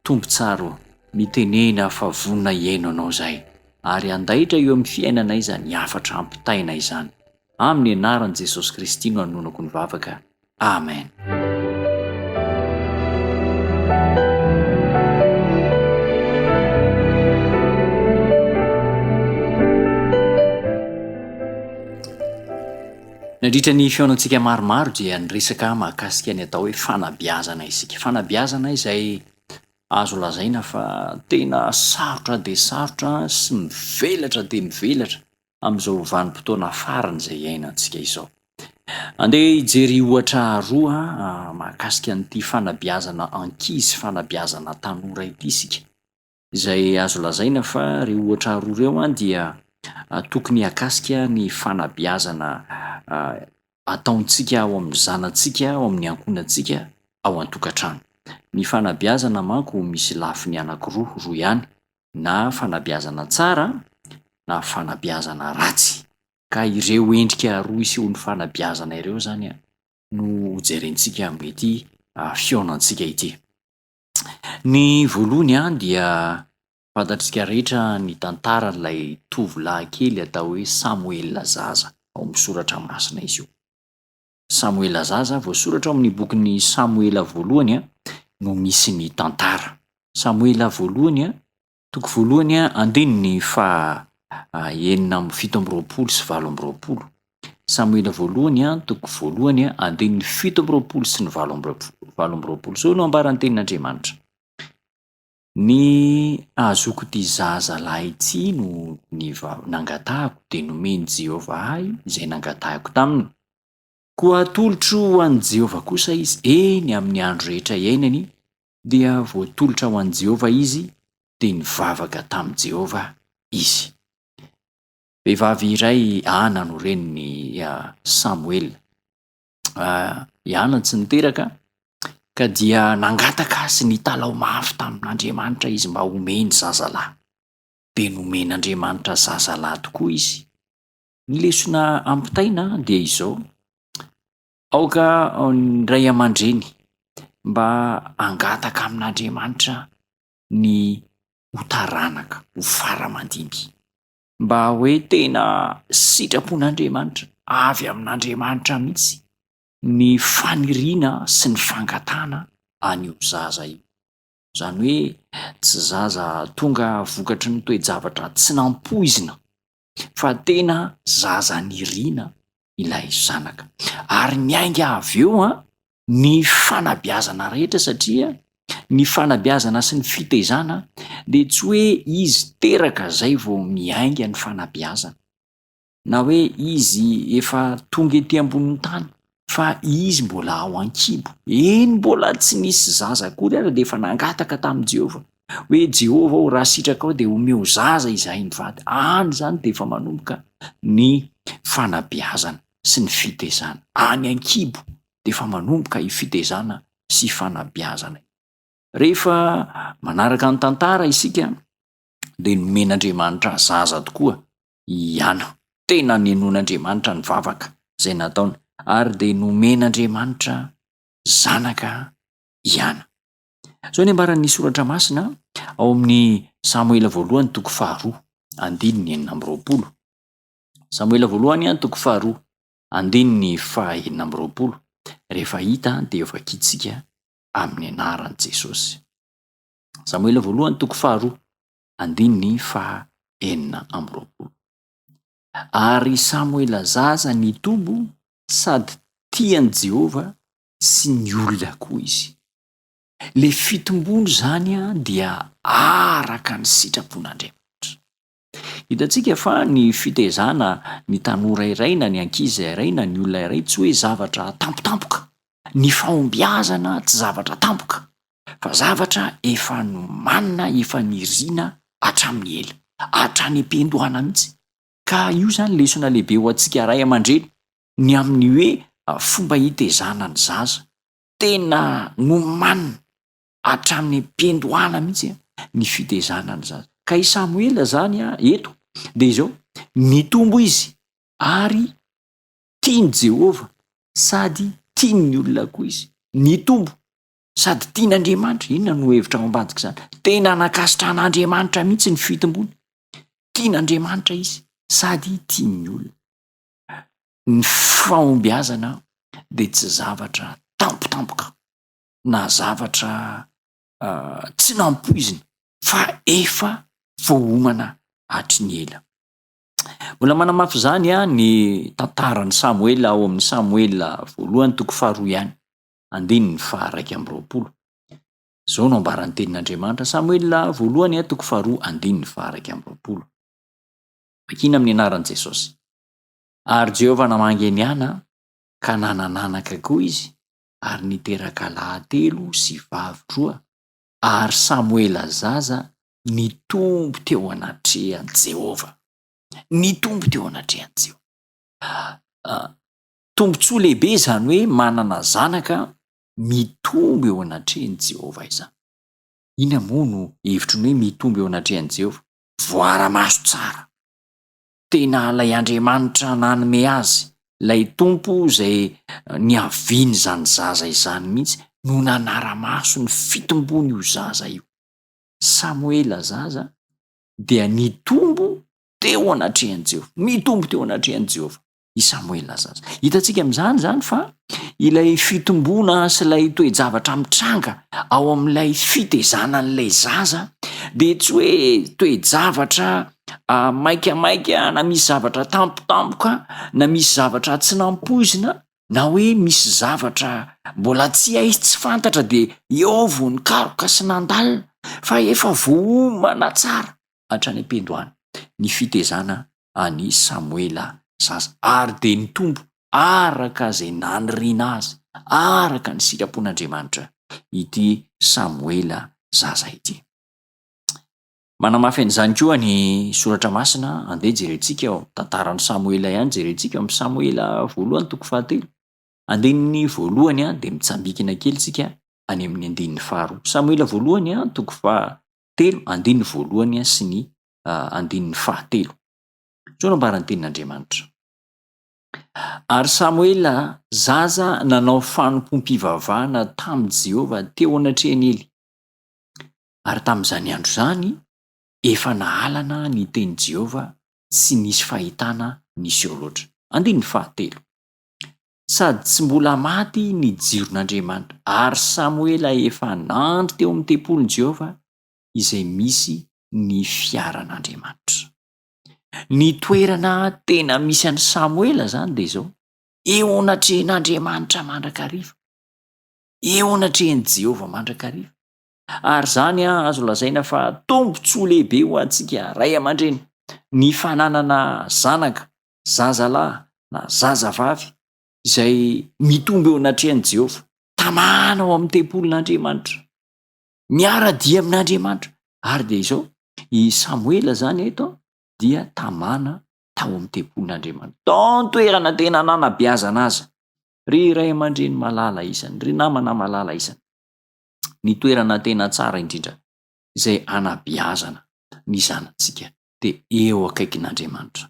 Tombo tsaro mitenena fa vonona iaino anao zahay ary andaitra eo amin'ny fiainana izany afatra ampitaina izany. Amin'ny anaran'i Jesosy Kristy no anonako ny vavaka. Amen. Nandritra ny fiaonantsika maromaro dia niresaka mahakasika ny atao hoe fanabeazana isika. Fanabeazana izay azo lazaina fa tena sarotra dia sarotra sy mivelatra dia mivelatra amin'izao vanim-potoana farany izay iainantsika izao. Andeha hijery ohatra roa mahakasika an'ity fanabeazana ankizy, fanabeazana tanora ity isika, izay azo lazaina fa ireo ohatra roa ireo dia tokony hakasika ny fanabeazana ataontsika ao amin'ny zanantsika, ao amin'ny ankonantsika, ao an-tokantrano. Ny fanabeazana manko misy lafiny anankiroa, roa ihany, na fanabeazana tsara na fanabeazana ratsy. Ka ireo endrika roa isehon'ny fanabeazana ireo zany no jerentsika amin'ity fiaonantsika ity. Ny voalohany dia fantatrika rehetra ny tantaran'ilay tovolahy kely atao hoe Samuela zaza, ao amin'ny soratra masina izy io. Samuela zaza voasoratra ao amin'ny bokin'ny Samuela voalohany no misy ny tantara. Samuela voalohany, toko voalohany andininy fa 7:20 sy 8:20. Samuela voalohany toko voalohany andininy 7:20 sy ny 8:20. So no ambaran'ny tenin'Andriamanitra. Ny azoko ty zaza lahy ity no nangatahako dia nomeny Jehovah ahy izay nangatahako taminy. Koa atolotro ho an'i Jehovah kosa izy eny amin'ny andro rehetra iainany, dia voatolotra ho an'i Jehovah izy dia nivavaka tamin'i Jehovah izy. Vehivavy iray Ana no reniny Samuel. Ana tsy niteraka ka dia nangataka sy nitalao mafy tamin'Andriamanitra izy mba homeny zazalahy. Dia nomen'Andriamanitra zazalahy tokoa izy. Ny lesona ampitaina dia izao: aoka ny ray aman-dreny mba angataka amin'Andriamanitra ny ho taranaka, ho faramandimby, mba hoe tena sitrapon'Andriamanitra, avy amin'Andriamanitra mihitsy ny faniriana sy ny fangatana an'io zaza io. Zany hoe tsy zaza tonga vokatry ny toe-javatra tsy nampoizina, fa tena zaza niriana ilay zanaka. Ary miainga avy eo ny fanabeazana rehetra, satria ny fanabeazana sy ny fitezana dia tsy hoe izy teraka zay vao miainga ny fanabeazana, na hoe izy efa tonga ety ambonin'ny tany, fa izy mbola ao an-kibo. Eny mbola tsy nisy zaza akory ary dia efa nangataka tamin'i Jehovah hoe Jehovah ao raha sitraka ao dia omeo zaza izahay mivady. Any zany dia efa manomboka ny fanabeazana sy ny fitezana. Any an-kibo dia efa manomboka i fitezana sy fanabeazana. Rehefa manaraka ny tantara isika dia nomen'Andriamanitra zaza tokoa Ana. Tena nenon'Andriamanitra ny vavaka izay nataony, ary dia nomen'Andriamanitra zanaka Ana. So ny ambaran'ny soratra masina ao amin'ny Samuela voalohany toko 2 andininy 9:20. Samuela voalohany toko 2 andininy 9:20. Rehefa hita dia efa kitsika amin'ny anaran'i Jesosy. Samoela voalohany toko 2 andininy 4. Ary Samoela zaza nitombo sady tiany Jehova sy ny olona koa izy. Le fitombono zany dia araka ny sitrapon'Andriamanitra. Hitantsika fa ny fitezana ny tanora iray na ny ankizy iray na ny olona iray tsy hoe zavatra tampotampoka. Ny fahombiazana tsy zavatra tampoka, fa zavatra efa nomanina, efa nirina hatramin'ny ela, hatrany am-piandohana mihitsy. Ka io zany lesona lehibe ho antsika ray aman-dreny ny amin'ny hoe fomba hitezana ny zaza. Tena nomanina hatramin'ny am-piandohana mihitsy ny fitezana ny zaza. Ka i Samoela zany eto de izao nitombo izy ary tiany Jehova sady tiany olona koa izy. Nitombo sady tian'Andriamanitra. Inona no hevitra ao ambadika zany? Tena nakasitrahan'Andriamanitra mihitsy ny fitombony. Tian'Andriamanitra izy sady tiany olona. Ny fahombiazana de tsy zavatra tampotampoka na zavatra tsy nampoizina, fa efa voahomana hatry ny ela. Mbola manamafy zany ny tantaran'ny Samoela ao amin'ny Samoela voalohany toko 2 ihany andininy 1:20. Zao no ambaran'ny tenin'Andriamanitra, Samoela voalohany toko 2 andininy 1:20. Vakina amin'ny anaran'i Jesosy. Ary Jehova namangy ny ana ka nanananaka koa izy ary niteraka lahy 3 sy vavy 2. Ary Samoela zaza nitombo teo anatrehan'i Jehova. Nitombo teo anatrehan'i Jehova. Tombontsoa lehibe zany hoe manana zanaka mitombo eo anatrehan'i Jehova izany. Ina moa no hevitry ny hoe mitombo eo anatrehan'i Jehova? Voara-maso tsara. Tena lay Andriamanitra nanome azy, lay tompo zay niaviny zany zaza izany mihitsy no nanara-maso ny fitombony io zaza io. Samoela zaza dia nitombo teo anatrehan'i Jehova. Mitombo teo anatrehan'i Jehova i Samoela zaza. Hitantsika amin'izany zany fa ilay fitombona sy lay toe-javatra mitranga ao amin'ilay fitezana n'ilay zaza de tsy hoe toe-javatra maikamaika na misy zavatra tampotampoka na misy zavatra tsy nampoizina na hoe misy zavatra mbola tsy aizy tsy fantatra de eo vo nikaroka sy nandalina, fa efa vohomana tsara hatrany am-piandohana ny fitezana any Samoela zaza. Ary de nitombo araka zay naniriana azy, araka ny sitrapon'Andriamanitra ity Samoela zaza ity. Manamafy an'izany koa ny soratra masina. Andeha jerentsika ao tantaran'ny Samoela ihany, jerentsika amin'ny Samoela voalohany toko 3. Andininy voalohany de mitsambikina kely tsika any amin'ny andininy 2. Samoela voalohany toko 3 andininy voalohany sy ny andininy 3. Zao nambaran'ny tenin'Andriamanitra. Ary Samoela zaza nanao fanompoam-pivavahana tamin'i Jehova teo anatrehany Ely. Ary tamin'izany andro zany efa nahalana ny teny Jehova tsy nisy fahitana nisy eo loatra. Andininy 3. Sady tsy mbola maty ny jiron'Andriamanitra. Ary Samoela efa nandry teo amin'ny tempolon'i Jehova izay misy ny fiaran'Andriamanitra. Ny toerana tena misy an'i Samoela zany de izao, eo anatrehan'Andriamanitra mandrakariva, eo anatrehan'i Jehova mandrakariva. Ary zany azo lazaina fa tombontsoa lehibe ho antsika ray aman-dreny ny fananana zanaka, zazalahy na zazavavy izay mitombo eo anatrehan'i Jehova, tamana ao amin'ny tempolin'Andriamanitra, miara-dia amin'Andriamanitra. Ary de izao i Samoela zany eto dia tamana tao amin'ny tempolin'Andriamanitra, tao toerana tena nanabeazana azy. Ry ray aman-dreny malala isany, ry namana malala isany, ny toerana tena tsara indrindra izay anabeazana ny zanantsika de eo akaikin'Andriamanitra.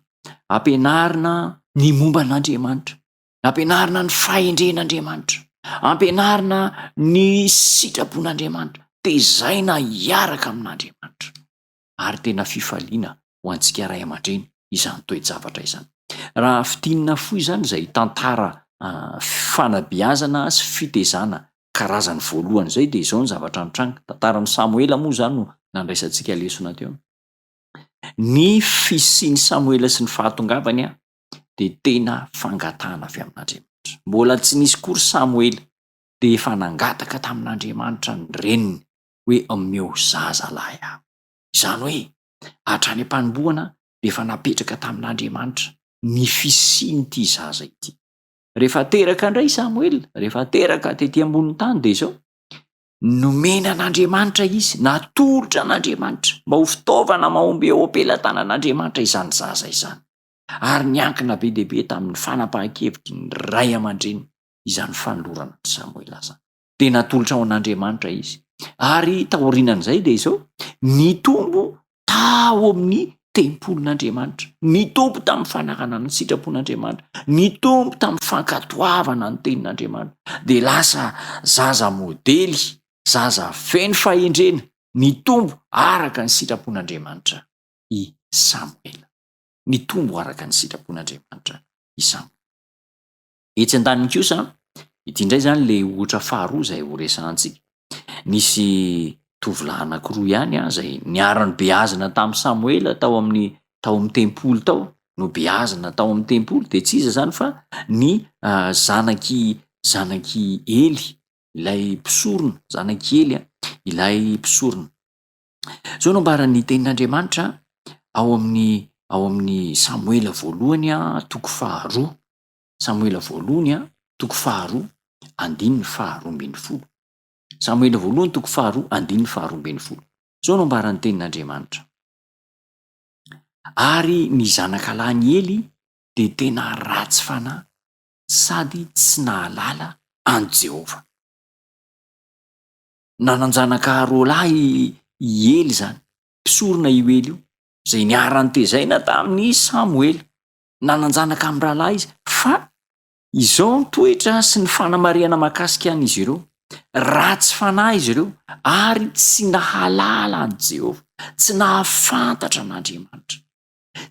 Ampianarina ny momba an'Andriamanitra, ampianarina ny fahendren'Andriamanitra, ampianarina ny sitrapon'Andriamanitra, tezaina hiaraka amin'Andriamanitra. Ary tena fifaliana ho antsika ray aman-dreny izany toe-javatra izany. Raha fitinina foy zany izay tantara fanabeazana sy fitezana karazany voalohany zay dia izao ny zavatra nitranga tantaran'ny Samoela moa zany no nandraisantsika lesona teo. Ny fisiany Samoela sy ny fahatongavany dia tena fangatahana avy amin'Andriamanitra. Mbola tsy nisy kory Samoela dia efa nangataka tamin'Andriamanitra ny reniny hoe omeo zazalahy aho. Izany hoe hatrany am-panombohana dia efa napetraka tamin'Andriamanitra ny fisiany ity zaza ity. Rehefa teraka indray Samoela, rehefa teraka tetỳ ambonin'ny tany dia izao nomena an'Andriamanitra izy, natolotra an'Andriamanitra mba ho fitaovana mahomby eo ampelantanan'Andriamanitra izany zaza izany. Ary niankina be dehibe tamin'ny fanapahan-kevitry ny ray aman-dreny izany fanolorana ny Samoela zany. Tena natolotra ao an'Andriamanitra izy. Ary taorianan'izay dia izao nitombo tao amin'ny tempolin'Andriamanitra, nitombo tamin'ny fanarana ny sitrapon'Andriamanitra, nitombo tamin'ny fankatoavana ny tenin'Andriamanitra, dia lasa zaza modely, zaza feno fahendrena, nitombo araka ny sitrapon'Andriamanitra i Samoela. Nitombo araka ny sitrapon'Andriamanitra i Samoela. Etsy an-daniny kosa ity indray zany le ohatra faharoa izay ho resantsika. Nisy tovolahy anankiroa ihany izay niara-ny beazina tamin'ny Samoela tao amin'ny tempolo tao, no beazina tao amin'ny tempolo dia tsy iza zany fa ny zanaky Ely, ilay mpisorona, zanaky Ely ilay mpisorona. Zao nambaran'ny tenin'Andriamanitra ao amin'ny Samoela voalohany toko faharoa. Samoela voalohany toko faharoa andininy faharoa ambin'ny folo. Samoela voalohany toko faharoa andininy faharoa ambin'ny folo. Zao no ambaran'ny tenin'Andriamanitra. Ary ny zanak'alany Ely dia tena ratsy fanahy sady tsy nahalala an Jehova. Nanan-janaka roa lahy i Ely zany, mpisorona io Ely io, izay niara-ny tezaina tamin'ny Samoela. Nanan-janaka amin'ny rahalahy izy, fa izao ny toetra sy ny fanamariana mahakasika an'izy ireo. Ratsy fanahy izy ireo ary tsy nahalala an Jehova, tsy nahafantatra an'Andriamanitra,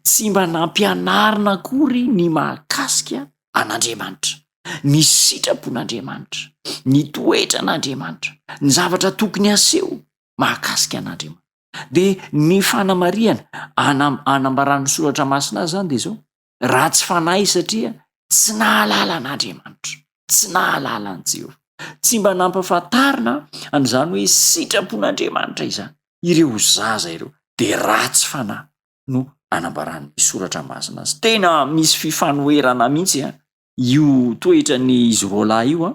tsy mba nampianarina akory ny mahakasika an'Andriamanitra, ny sitrapon'Andriamanitra, ny toetra an'Andriamanitra, ny zavatra tokony aseho mahakasika an'Andriamanitra. Dia ny fanamariana anambarany soratra masina azy zany dia izao ratsy fanahy satria tsy nahalala an'Andriamanitra, tsy nahalala an Jehova, tsy mba nampafantarina an'izany hoe sitrapon'Andriamanitra izany ireo zaza ireo, dia ratsy fanahy no anambarany soratra masina azy. Tena misy fifanoherana mihitsy io toetra ny izy roa lahy io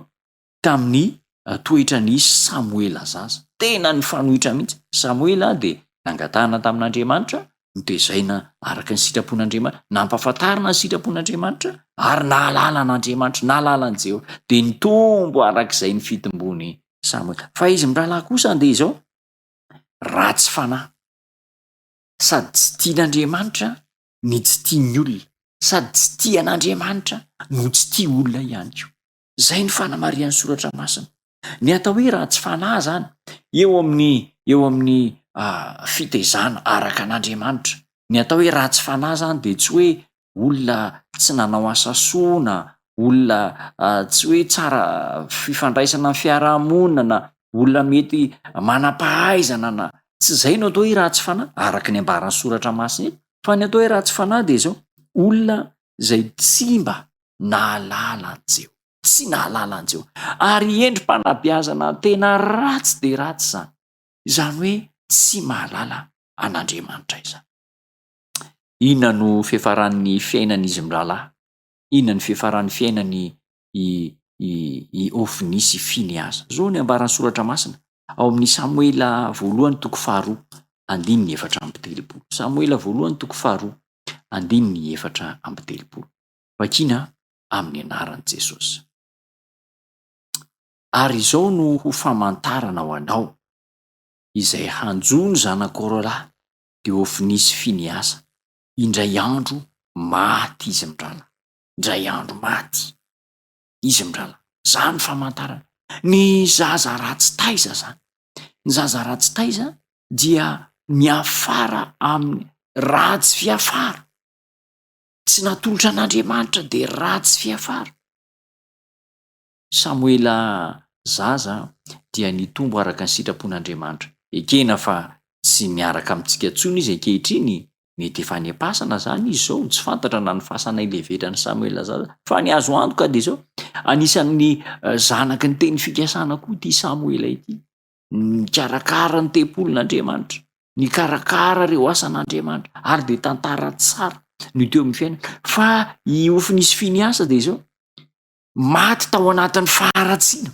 tamin'ny toetra ny Samoela zaza. Tena ny fanohitra mihitsy. Samoela dia nangatahana tamin'Andriamanitra, notezaina araka ny sitrapon'Andriamanitra, nampafantarina ny sitrapon'Andriamanitra ary nahalala an'Andriamanitra, nahalala an Jehova, dia nitombo arak'izay ny fitombony Samoela. Fa izy mirahalahy kosa dia izao ratsy fanahy, sady tsy tian'Andriamanitra ny tsy tiany olona, sady tsy tian'Andriamanitra no tsy tia olona ihany koa. Zay ny fanamarian'ny soratra masina. Ny atao hoe ratsy fanahy zany eo amin'ny fitaizana araka an'Andriamanitra. Ny atao hoe ratsy fanahy zany dia tsy hoe olona tsy nanao asa soa, olona tsy hoe tsara fifandraisana amin'ny fiarahamonina, olona mety manam-pahaizana na tsy izay no atao hoe ratsy fanahy araka ny ambaran'ny soratra masina eto. Fa ny atao hoe ratsy fanahy dia izao olona izay tsy mba nahalala an Jehova, tsy nahalala an Jehova, ary endrim-panabeazana tena ratsy dia ratsy zany. Izany hoe tsy mahalala an'Andriamanitra izany. Inona no fiafaran'ny fiainan'izy mirahalahy? Inona ny fiafaran'ny fiainany i Ofni sy Finiasa? Zao ny ambaran'ny soratra masina ao amin'ny Samoela voalohany toko faharoa andininy efatra amby telopolo. Samoela voalohany toko faharoa andininy efatra amby telopolo. Vakina amin'ny anaran'i Jesosy. Ary izao no ho famantarana ho anao izay hanjono zanakao roalahy dia Ofni sy Finiasa. Indray andro maty izy mirahalahy, indray andro maty izy mirahalahy. Zany famantarana. Ny zaza ratsy taiza zany, ny zaza ratsy taiza dia miafara amin'ny ratsy fiafara, tsy natolotra an'Andriamanitra dia ratsy fiafara. Samoela zaza dia nitombo araka ny sitrapon'Andriamanitra. Ekena fa tsy miaraka amintsika tsony izy ankehitriny, mety efa any am-pasana zany izy zao, tsy fantatra na ny fasana ilevetrany Samuela zaza fa ny azo antoka dia zao anisan'ny zanaky ny teny fikasana koa ity Samuela ity. Nikarakara ny tempolon'Andriamanitra, nikarakara ireo asan'Andriamanitra ary dia tantara tsara ny teo amin'ny fiainana. Fa iofinisy finy asa dia zao maty tao anatin'ny faharatsiana,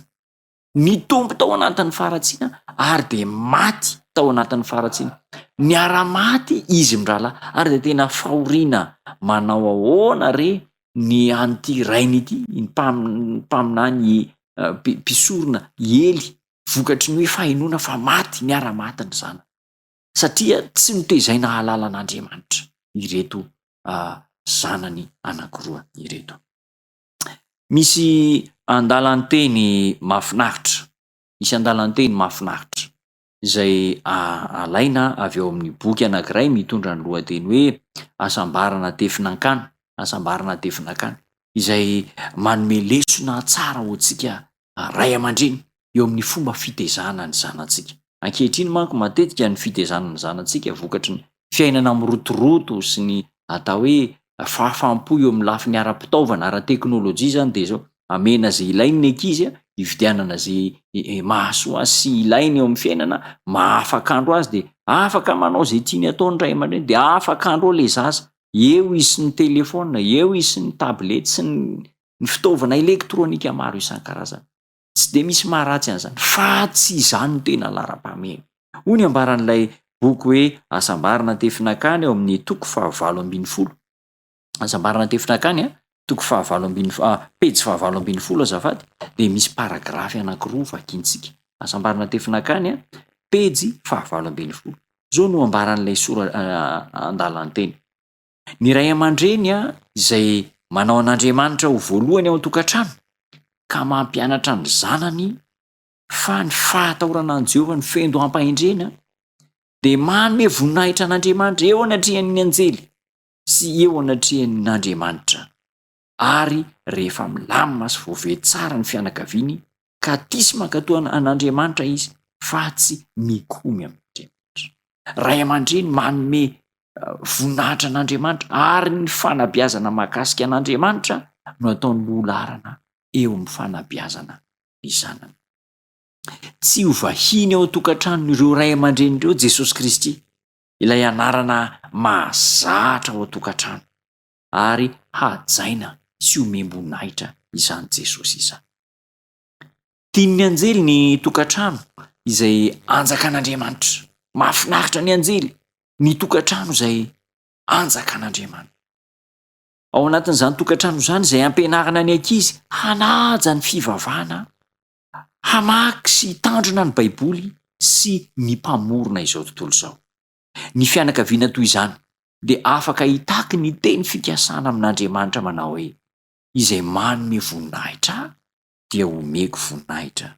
nitombo tao anatin'ny faharatsiana ary dia maty tao anatin'ny faharatsiana. Niara-maty izy mirala ary dia tena fahoriana manao ahoana re ny an'ity rainy ity, ny mpamina ny mpisorona ely vokatry ny hoe fahenoana fa maty, niara-maty ny zana. Satria tsy nitezaina hahalala an'Andriamanitra ireto zanany anankiroa ireto. Misy andalan-teny mahafinaritra, misy andalan-teny mahafinaritra izay alaina avy eo amin'ny boky anankiray mitondra ny lohateny hoe Asambarana Tefinankany, Asambarana Tefinankany, izay manome lesona tsara ho antsika ray aman-dreny eo amin'ny fomba fitezana ny zanantsika. Ankehitriny manko matetika ny fitezana ny zanantsika vokatry ny fiainana mirotoroto sy ny atao hoe fahafaham-po eo amin'ny lafiny ara-pitaovana, ara-teknôlôjia zany dia zao amena zay ilainy ny ankizy, ividianana zay mahasoa azy sy ilainy eo amin'ny fiainana, mahafaka andro azy dia afaka manao zay tiany ataony ray aman-dreny, dia afaka andro le zaza, eo izy sy ny telefona, eo izy sy ny tablety sy ny fitaovana elektrônika maro isan-karazany. Tsy dia misy maharatsy an'izany, fa tsy izany no tena lara-pahamehana. Hoy ny ambaran'ilay boky hoe Asambarana Tefinankany eo amin'ny toko 7:20. Asambarana Tefinankany toko 7:20, pejy 7:20 azafady, dia misy paragrafy anankiroa vakiantsika. Asambarana Tefinankany pejy 7:20. Zao no ambaran'ilay andalan-teny. Ny ray aman-dreny izay manao an'Andriamanitra ho voalohany ao an-tokantrano ka mampianatra ny zanany fa ny fahatahorana an' Jehovah ny fendo ampahendrena, dia manome voninahitra an'Andriamanitra eo anatrihan'ny anjely sy eo anatrihan'Andriamanitra. Ary rehefa milamina sy voavety tsara ny fianakaviany ka tisy mankatoa an'Andriamanitra izy fa tsy mikomy amin'Andriamanitra. Ray aman-dreny manome voninahitra an'Andriamanitra ary ny fanabeazana mahakasika an'Andriamanitra no ataony loharana eo amin'ny fanabeazana ny zanany. Tsy ho vahiny ao an-tokantrano ireo ray aman-dreny ireo Jesosy Kristy, ilay anarana mahazatra ao an-tokantrano ary hajaina sy omem-boninahitra izany Jesosy izany. Tian'ny anjely ny tokantrano izay anjaka an'Andriamanitra. Mahafinaritra ny anjely ny tokantrano izay anjaka an'Andriamanitra. Ao anatin'izany tokantrano izany izay ampianarana ny ankizy hanaja ny fivavahana, hamaky sy hitandrina ny Baiboly sy ny mpamorona izao tontolo izao. Ny fianakaviana toy izany dia afaka hitaky ny teny fikasana amin'Andriamanitra manao hoe izay manome voninahitra dia omeko voninahitra.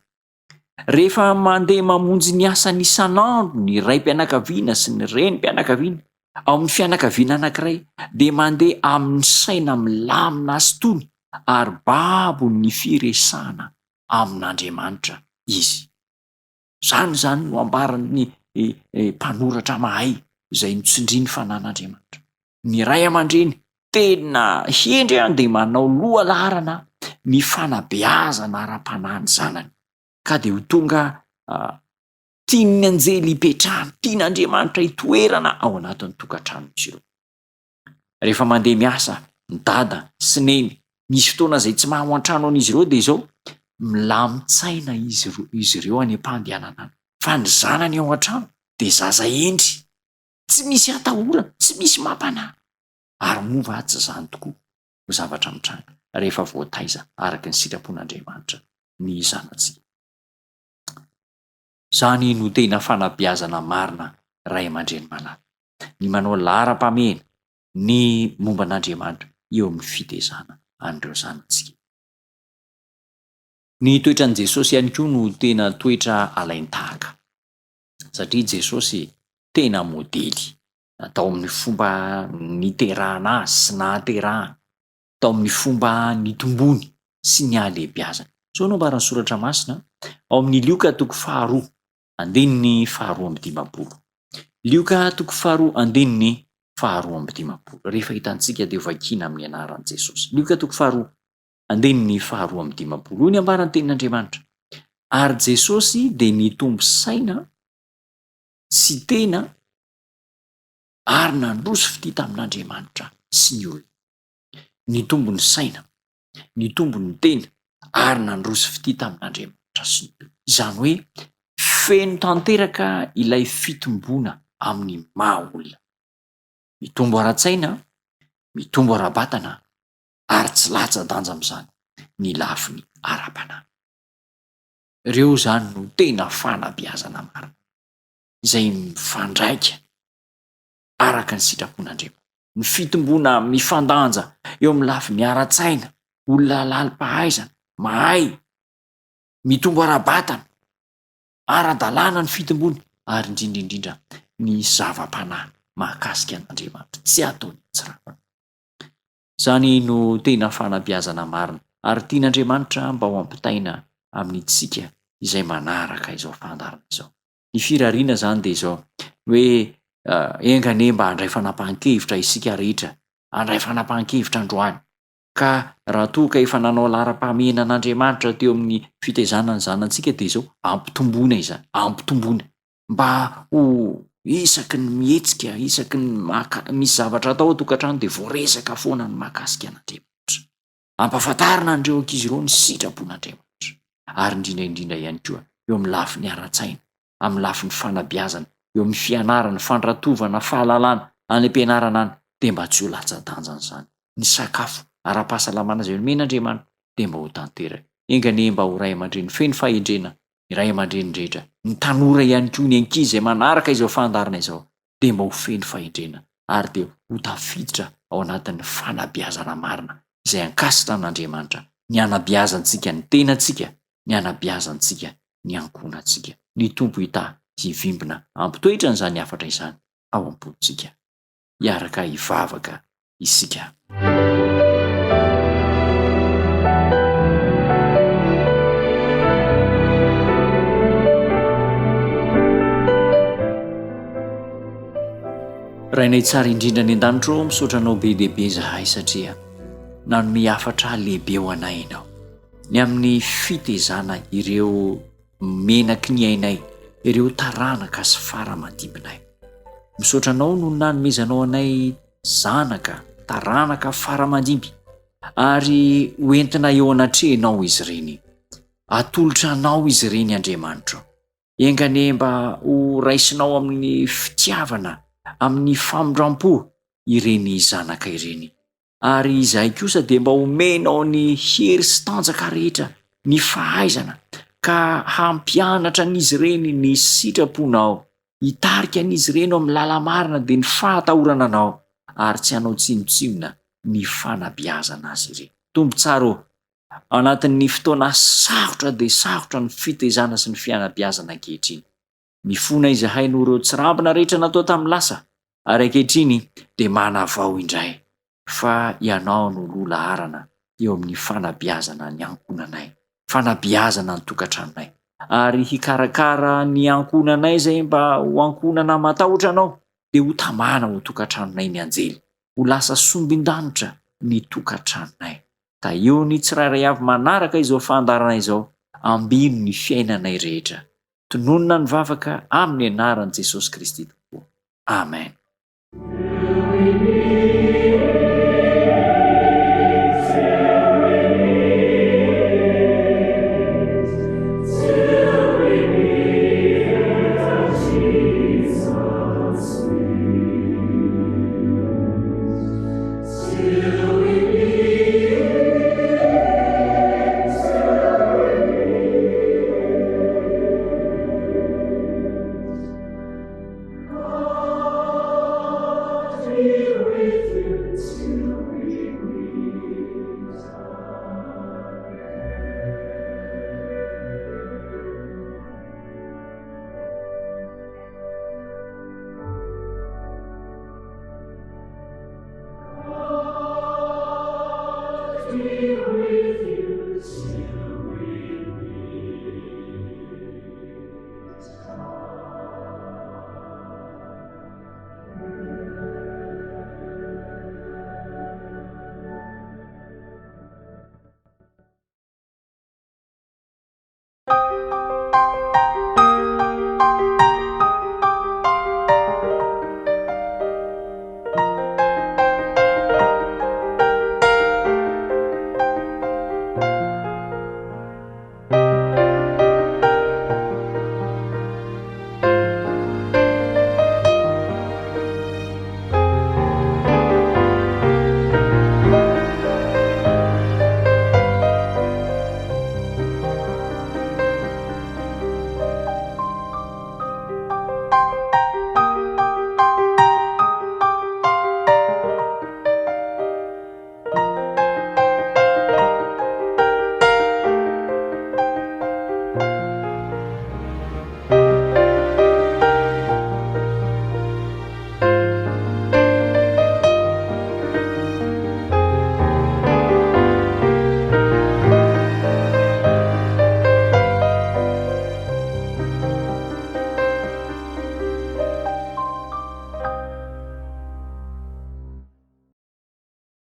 Rehefa mandeha mamonjy ny asany isan'andro ny raim-pianakaviana sy ny renim-pianakaviana ao amin'ny fianakaviana anankiray, dia mandeha amin'ny saina milamina sy tony ary babo ny firesahana amin'Andriamanitra izy. Zany no ambaran'ny mpanoratra mahay izay nitsindriany fanan'Andriamanitra. Ny ray aman-dreny tena hendry dia manao loha laharana ny fanabeazana ara-panahy ny zanany, ka dia ho tonga tian'ny anjely hipetrahana, tian'Andriamanitra hitoerana ao anatin'ny tokantrano izy ireo. Rehefa mandeha miasa ny dada sy neny, misy fotoana izay tsy maha ao an-trano an'izy ireo dia izao milamin-tsaina izy ireo any am-pandehanana. Fa ny zanany ao an-trano dia zaza endry, tsy misy atahorana, tsy misy mampanahy, ary mova atsy zany tokoa ho zavatra mitranga rehefa voataiza araka ny sitrapon'Andriamanitra ny zanatsika. Zany no tena fanabeazana marina ray aman-dreny malaza, ny manao lara-pamehana ny momba an'Andriamanitra eo amin'ny fitezana an'ireo zanatsika. Ny toetra an'i Jesosy ihany koa no tena toetra alain-tahaka, satria Jesosy tena modely atao amin'ny fomba niterahana azy sy nahaterahana, atao amin'ny fomba nitombony sy ny ahalehibiazana. Zao no ambaran'ny soratra masina ao amin'ny lioka toko faharoa andininy faharoa amby dimapolo. Lioka toko faharoa andininy faharoa amby dimapolo. Rehefa hitantsika dia vakiana amin'ny anaran'i Jesosy. Lioka toko faharoa andininy faharoa amby dimapolo. Hoy ny ambaran'ny tenin'Andriamanitra. Ary Jesosy dia nitombo saina sy tena ary nandroso fity tamin'Andriamanitra sy ny olona. Nitombo ny saina, nitombo ny tena ary nandroso fity tamin'Andriamanitra sy ny olona. Izany hoe feno tanteraka ilay fitombona amin'ny maha olona. Mitombo ara-tsaina, mitombo ara-batana ary tsy latsa-danja amin'izany ny lafiny ara-panahy. Ireo zany no tena fanabeazana marina izay mifandraika araka ny sitrapon'Andriamanitra. Ny fitombona mifandanja eo amin'ny lafiny ara-tsaina, olona lalim-pahaizana, mahay, mitombo ara-batana, ara-dalàna ny fitombona ary indrindra ny zava-panahy mahakasika an'Andriamanitra tsy ataony tsirafana. Zany no tena fanabeazana marina ary tian'Andriamanitra mba ho ampitaina amintsika izay manaraka izao fandarana izao. Ny firariana zany dia izao hoe engane mba handray fanapahan-kevitra isika rehetra, handray fanapahan-kevitra androany. Ka raha toa ka efa nanao laharam-pahamehana an'Andriamanitra teo amin'ny fitaizana ny zanantsika dia izao ampitomboina izany, ampitomboina mba ho isaky ny mihetsika, isaky ny misy zavatra atao an-tokantrano dia voaresaka foana ny mahakasika an'Andriamanitra. Ampahafantarina andreo ankizy ireo ny sitrapon'Andriamanitra. Ary indrindra ihany koa eo amin'ny lafiny ara-tsaina, amin'ny lafiny fanabeazana, eo amin'ny fianarana, fandratovana, fahalalana any am-pianarana any dia mba tsy ho latsa-danja izany. Ny sakafo ara-pahasalamana izay nomen'Andriamanitra dia mba ho tanteraka. Engane mba ho ray aman-dreny feno fahendrena, ny ray aman-dreny rehetra, ny tanora ihany koa, ny ankizy izay manaraka izao fandarana izao dia mba ho feno fahendrena ary dia ho tafiditra ao anatin'ny fanabeazana marina izay ankasitra amin'Andriamanitra, ny anabeazantsika ny tenantsika, ny anabeazantsika ny ankonantsika. Ny tompo hita sy hivimbina ampitoetra n'izany hafatra izany ao am-pontsika. Hiaraka hivavaka isika. Rainay tsara indrindra ny an-danitro, misaotra anao be dehibe zahay satria nanome hafatra lehibe ho anay ianao. Ny amin'ny fitaizana ireo menaky ny ainay, ireo taranaka sy fara-madibinay. Misaotra anao no nanomezanao anay zanaka, taranaka fara-madiby ary hoentina eo anatrehanao izy ireny. Atolotra anao izy ireny Andriamanitra. Engane mba ho raisinao amin'ny fitiavana, amin'ny famondram-po ireny zanaka ireny. Ary izahay kosa dia mba homenao ny hery sy tanjaka rehetra, ny fahaizana, ka hampianatra an'izy ireny ny sitraponao, hitarika an'izy ireny amin'ny lalamarina dia ny fahatahorana anao, ary tsy hanao tsinotsinona ny fanabeazana azy ireny. Tombo tsara ao anatin'ny fotoana sarotra dia sarotra ny fitaizana sy ny fianabeazana ankehitriny. Mifona izahay no ireo tsirambina rehetra natao tamin'ny lasa, ary ankehitriny dia manavao indray fa ianao no lola arana eo amin'ny fanabeazana ny ankonanay, fanabeazana ny tokantranonay, ary hikarakara ny ankonanay izay mba ho ankonana matahotra anao dia ho tamana ho tokantranonay ny anjely, ho lasa sombin-danitra ny tokantranonay. Ka eo ny tsirairay avy manaraka izao fandarana izao, ambino ny fiainanay rehetra. Tononona ny vavaka amin'ny anaran'i Jesosy Kristy tokoa. Amen.